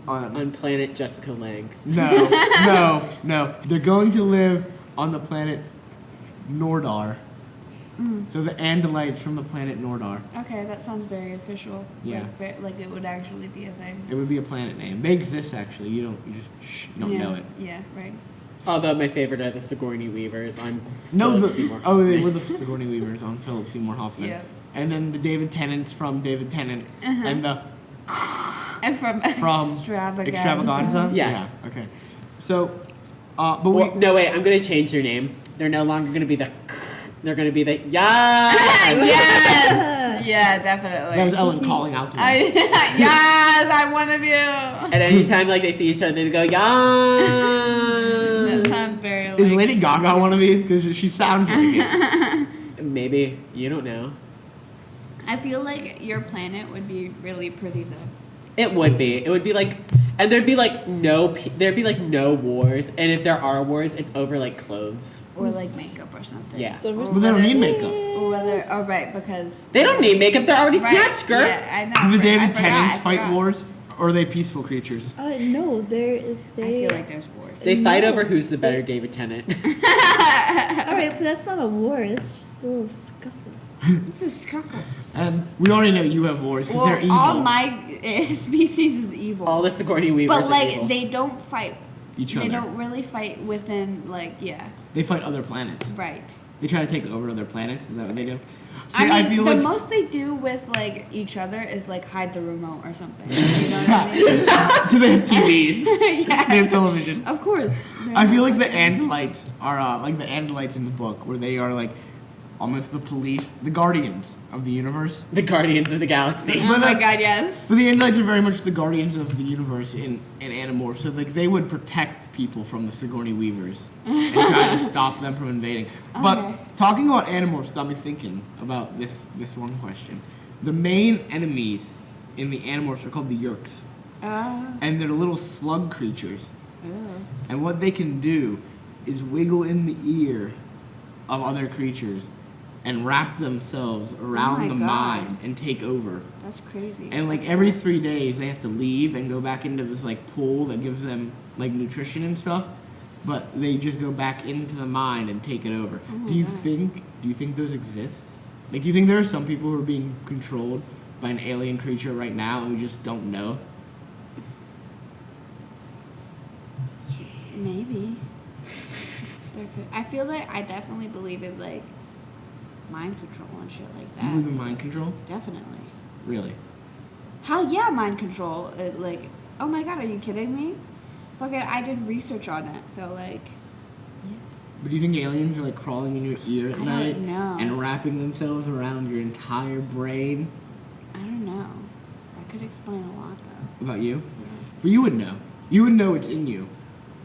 on planet Jessica Lange. no. They're going to live on the planet Nordar. So the Andalites from the planet Nordar. Okay, that sounds very official. Yeah. Like it would actually be a thing. It would be a planet name. They exist actually. You don't know it. Yeah, right. Although my favorite are the Sigourney Weavers on No, Philip the, Seymour oh, they Hoffman. were the Sigourney Weavers on Philip Seymour Hoffman. Yeah. And then the David Tennants from David Tennant. And the And from Extravaganza. Extravaganza? Yeah. Okay. So, but Well, no, wait, I'm going to change their name. They're no longer going to be the... They're going to be the... Yeah! Yes! Yeah, definitely. that was Ellen calling out to them. Yes, I'm one of you. And anytime like they see each other, they go, yeah! That sounds very like... Is Lady Gaga one of these? Because she sounds like it. Maybe. You don't know. I feel like your planet would be really pretty though. It would be. It would be like... And there'd be like no wars. And if there are wars, it's over like clothes. Or like makeup or something. Yeah. So But they don't need makeup. Or whether, oh right, because... They don't need makeup. They're already Right, snatched, girl. Yeah, I know. Do the right, I David forgot, Tennants I fight forgot. wars? Or are they peaceful creatures? No, they. I feel like there's wars. They fight No. over who's the better David Tennant. All right, but that's not a war. It's just a little scuffle. It's a scuffle. And we already know you have wars because they're evil. all my species is evil. All the Sigourney Weavers but are like evil. they don't fight. Each They other. don't really fight within like yeah, They fight other planets. right. They try to take over other planets. Is that what they do? See, I mean, feel the like most they do with like each other is like hide the remote or something. You know what I mean? so they have TVs. They have Yes. television. Of course. I feel like the Andalites are like the Andalites in the book, where they are like almost the police, the guardians of the universe. The Guardians of the Galaxy. Oh my god, yes. But the Andalites are very much the guardians of the universe in Animorphs, so like they would protect people from the Sigourney Weavers and try to stop them from invading. But Okay. talking about Animorphs got me thinking about this one question. The main enemies in the Animorphs are called the Yeerks, and they're little slug creatures. And what they can do is wiggle in the ear of other creatures and wrap themselves around my the God. mind and take over. That's crazy. And like That's every cool. 3 days they have to leave and go back into this like pool that gives them like nutrition and stuff. But they just go back into the mind and take it over. Oh do you think those exist? Like do you think there are some people who are being controlled by an alien creature right now and we just don't know? Maybe. There could, I feel like I definitely believe in like mind control and shit like You believe that. in mind control? Definitely. Really? Hell yeah, mind control. Like, oh my god, are you kidding me? Fucking, I did research on it, so like, But do you think aliens are like crawling in your ear at I don't night know. and wrapping themselves around your entire brain? I don't know. That could explain a lot though. About you? But you would know. You would know it's in you.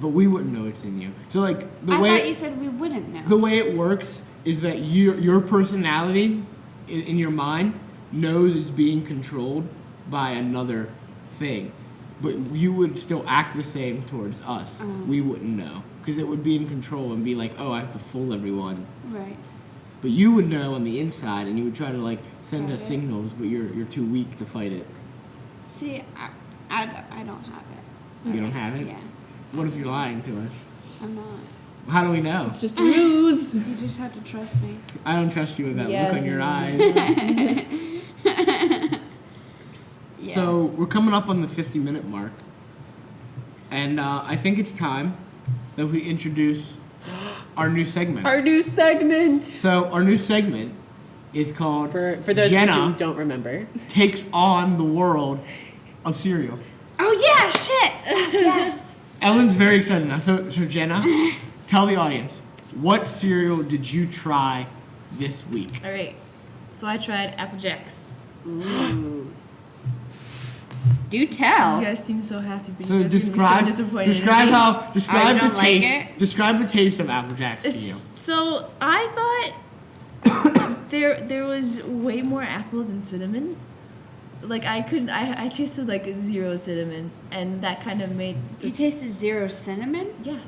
but we wouldn't know it's in you. So like the I way thought you said we wouldn't know. the way it works is that your personality in your mind knows it's being controlled by another thing, but you would still act the same towards us. We wouldn't know because it would be in control and be like, oh, I have to fool everyone. Right. But you would know on the inside, and you would try to like send Fight us it. signals, but you're too weak to fight it. See, I don't have it. You don't have it? Yeah, What if you're lying to us? I'm not. How do we know? It's just a ruse. You just have to trust me. I don't trust you with that Yeah. look on your eyes. Yeah. So we're coming up on the 50-minute mark, and I think it's time that we introduce our new segment. Our new segment. So our new segment is called For those of you Jenna who don't remember. Takes on the World of Cereal. Oh yeah, shit. Yes. Ellen's very excited now. So Jenna, tell the audience, what cereal did you try this week? All right. So I tried Apple Jacks. Do tell. You guys seem so happy, but So you guys are describe so disappointed. describe in me. how describe don't the like taste. it? Describe the taste of Apple Jacks to you. So I thought there was way more apple than cinnamon. Like I tasted like 0 cinnamon, and that kind of made You tasted 0 cinnamon? yeah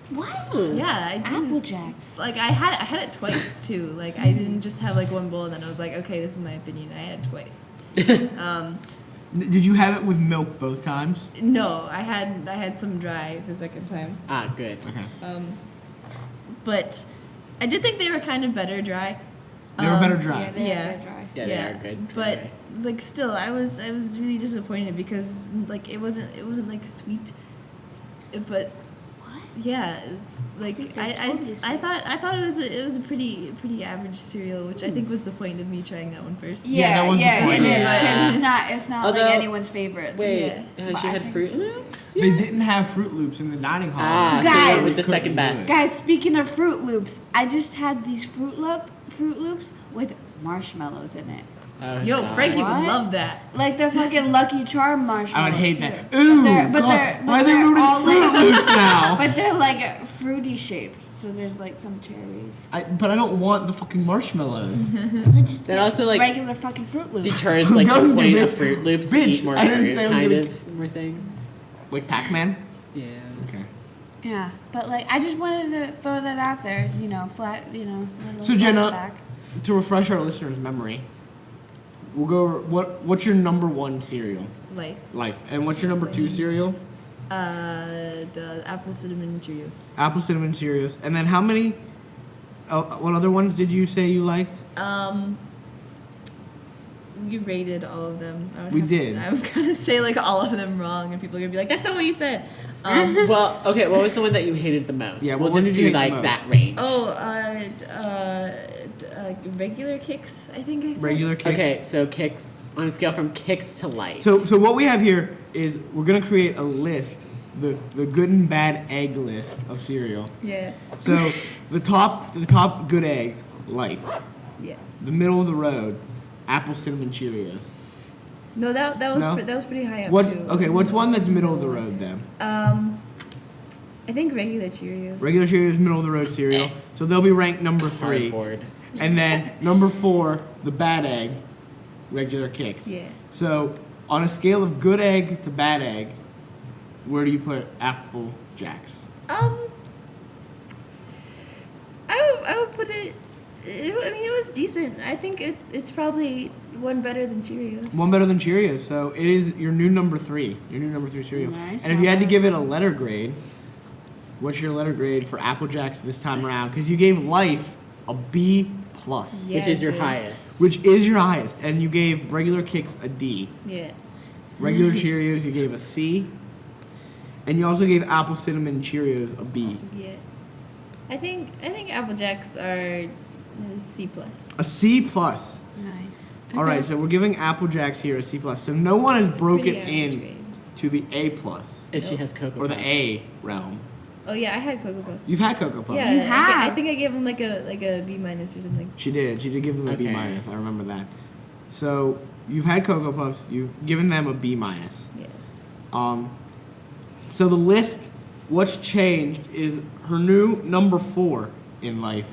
What? yeah I didn't. Apple Jacks. Like I had it twice too. Like I didn't just have like one bowl and then I was like, okay, this is my opinion. I had it twice. Did you have it with milk both times? No, I had some dry the second time. Ah, good. Okay. But I did think they were kind of better dry. They were better dry. Yeah, they Yeah. are dry. Yeah, they are good. But like still, I was really disappointed because like it wasn't like sweet. But yeah, it's like think they I told you so. I thought it was a pretty average cereal, which I think was the point of me trying that one first. Yeah, that was the it point. is. Yeah. 'Cause it's not Although- like anyone's favorites. Wait, Yeah. she But I had think Fruit so. Loops? They didn't have Fruit Loops in the dining hall. Ah, so Guys. you went with the Couldn't second do best. it. Guys, speaking of Fruit Loops, I just had these Fruit Loops with marshmallows in it. Oh, Yo, God. Frankie What? would love that. Like the fucking Lucky Charm marshmallows. I would hate too. that. Ooh, But God. they're Why are they they're ruining all Fruit like, Loops now? but they're like fruity shaped. So there's like some cherries. But I don't want the fucking marshmallows. Then just That get also, like, regular fucking Fruit Loops. Deters like No, the you point of bitch. Fruit Loops to Bitch, eat more I didn't fruit say I was kind gonna of more thing. Like Pac-Man? Yeah. Okay. Yeah, but like I just wanted to throw that out there, flat, little So Jenna, back. to refresh our listeners' memory, we'll go over what's your number 1 cereal? Life. And what's your number 2 cereal? The apple cinnamon Cheerios. Apple cinnamon Cheerios. And then how many? What other ones did you say you liked? We rated all of them. We did. I'm gonna say like all of them wrong, and people are gonna be like, "That's not what you said." Well, okay, what was the one that you hated the most? Yeah, we'll what one just did you do hate the like most? that range. Regular kicks. I think I said. Regular Kix? Okay, so kicks on a scale from kicks to life. So what we have here is we're gonna create a list, the good and bad egg list of cereal. Yeah. So the top good egg, Life. Yeah. The middle of the road, Apple cinnamon Cheerios. No, that was No? that was pretty high up What's too. okay? What's one that's middle of the road then? I think regular Cheerios. Regular Cheerios, middle of the road cereal. So they'll be ranked number 3. Cardboard. And then number 4, the bad egg, regular Kicks. Yeah. So on a scale of good egg to bad egg, where do you put Apple Jacks? I would put it. I mean, it was decent. I think it's probably one better than Cheerios. One better than Cheerios. So it is your new number 3. Your new number 3 cereal. Nice, And if you had to not give it a letter grade, what's your letter grade for Apple Jacks this time around? Because you gave Life a B+, Yeah, which is your dude. highest. which is your highest, and you gave regular Kicks a D. Yeah. Regular Cheerios you gave a C, and you also gave Apple Cinnamon Cheerios a B. Yeah. I think Apple Jacks are C+. A C+. plus. Nice. All right, so we're giving Apple Jacks here a C+. plus. So no one has It's broken pretty average in grade. to the A+, plus If she has Cocoa or the Puffs. A realm. Oh yeah, I had Cocoa Puffs. You've had Cocoa Puffs. Yeah, You I have. think I gave them like a B minus or something. She did. She did give them a B Okay. minus. I remember that. So you've had Cocoa Puffs. You've given them a B minus. Yeah. So the list what's changed is her new number 4 in life,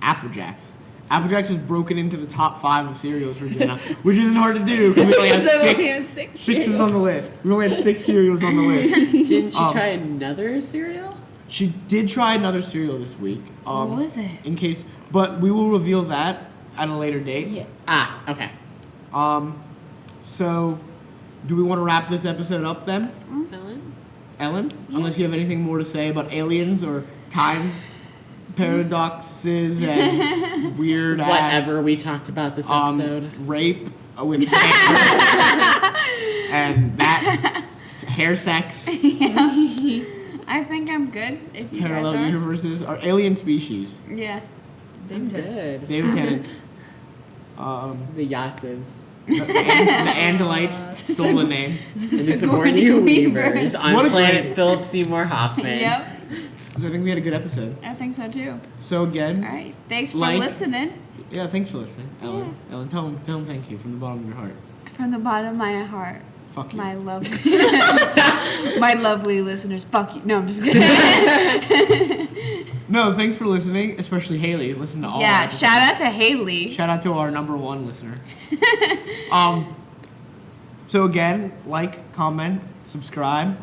Apple Jacks. Apple Jacks has broken into the top 5 of cereals for Jenna, which isn't hard to do because we only have So we six. only had six Six is cereals. on the list. We only had 6 cereals on the list. Didn't she Um, try another cereal? She did try another cereal this week. What was it? In case, but we will reveal that at a later date. Yeah. Ah, okay. So, do we want to wrap this episode up then, Ellen? Ellen? Unless you have anything more to say about aliens or time paradoxes and weird ass Whatever we talked about this episode. rape with hair and that hair sex, I think I'm good. If you parallel guys are. universes, or alien species. Yeah. I'm good. David Tennant. The Yasses. The Andalites stole the name. And the Sigourney Weavers on What a planet great- Philip Seymour Hoffman. Yep. So I think we had a good episode. I think so too. So again, All right. Thanks for Like- listening. yeah, thanks for listening, Ellen. Ellen, tell him thank you from the bottom of your heart. From the bottom of my heart. Fuck you. My love, my lovely listeners. Fuck you. No, I'm just kidding. No, thanks for listening, especially Haley. Listen to all. Yeah, our episodes. shout out to Haley. Shout out to our number 1 listener. So again, like, comment, subscribe.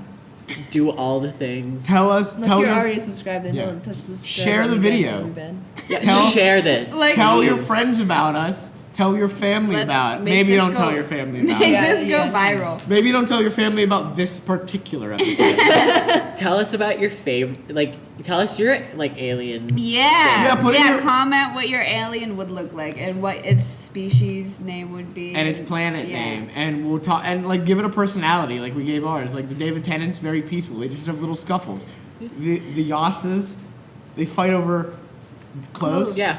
Do all the things. Tell us. Unless tell you're your, already subscribed, then Yeah. don't touch the subscribe Share the button again. video. That'd be bad. Yeah, Tell- share this. Like- tell your please. friends about us. Tell your family Let- about it. make Maybe this don't go- tell your family about Make it. Yeah, this yeah. go viral. Maybe don't tell your family about this particular episode. Tell us about your favorite. Like, tell us your alien. Yeah. put in your- comment what your alien would look like and what its species name would be. And its planet Yeah. name, and we'll talk and like give it a personality, like we gave ours. Like the David Tennant's very peaceful; they just have little scuffles. The Yasses, they fight over clothes. Yeah.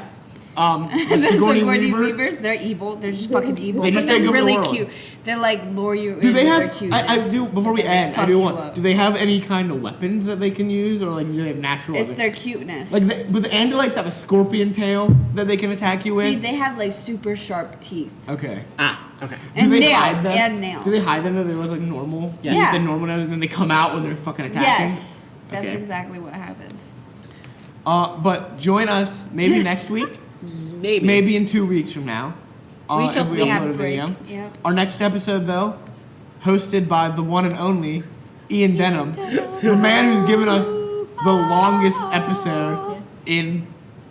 The The Sigourney Sigourney Weavers. Weavers, they're evil. They're just fucking evil. They but just they're take over the really world. cute. They're like lure you Do into they their have? cuteness. I do. Before we But then end, I fuck do you want. up. Do they have any kind of weapons that they can use, or like do they have natural? It's weapons? their cuteness. But the Andalites have a scorpion tail that they can attack you with. See, they have like super sharp teeth. Okay. Ah, okay. And do they nails, hide them? and nails. Do they hide them so they look like normal? Yeah. Teeth Yeah. and normal nails, and then they come out when they're fucking attacking? Yes. That's Okay. exactly what happens. But join us maybe next week, Maybe. maybe in 2 weeks from now. We shall if see. upload Have a a break. video. Yep. Our next episode, though, hosted by the one and only Ian Denham, the man who's given us the longest episode in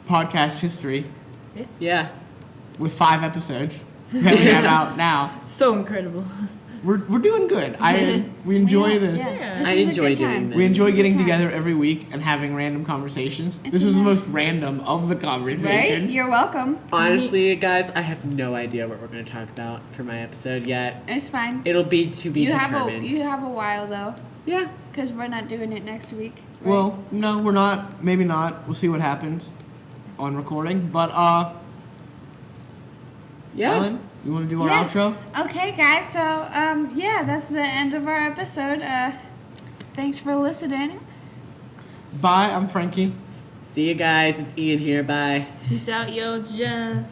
podcast history, Yeah. with 5 episodes that we have out now. So incredible. We're doing good. We enjoy this. Yeah. I This is a enjoy good doing time. this. We enjoy This is getting a time. together every week and having random conversations. It's This a was the nice- most random of the Right? conversations. You're welcome. Honestly, guys, I have no idea what we're going to talk about for my episode yet. It's fine. It'll be to be You have determined. a while though, Yeah. because we're not doing it next week. Right? Well, no, we're not. Maybe not. We'll see what happens on recording. But Yeah. Ellen, you want to do our Yeah. outro? Okay, guys. So yeah, that's the end of our episode. Thanks for listening. Bye. I'm Frankie. See you guys. It's Ian here. Bye. Peace out, yo. It's Jen.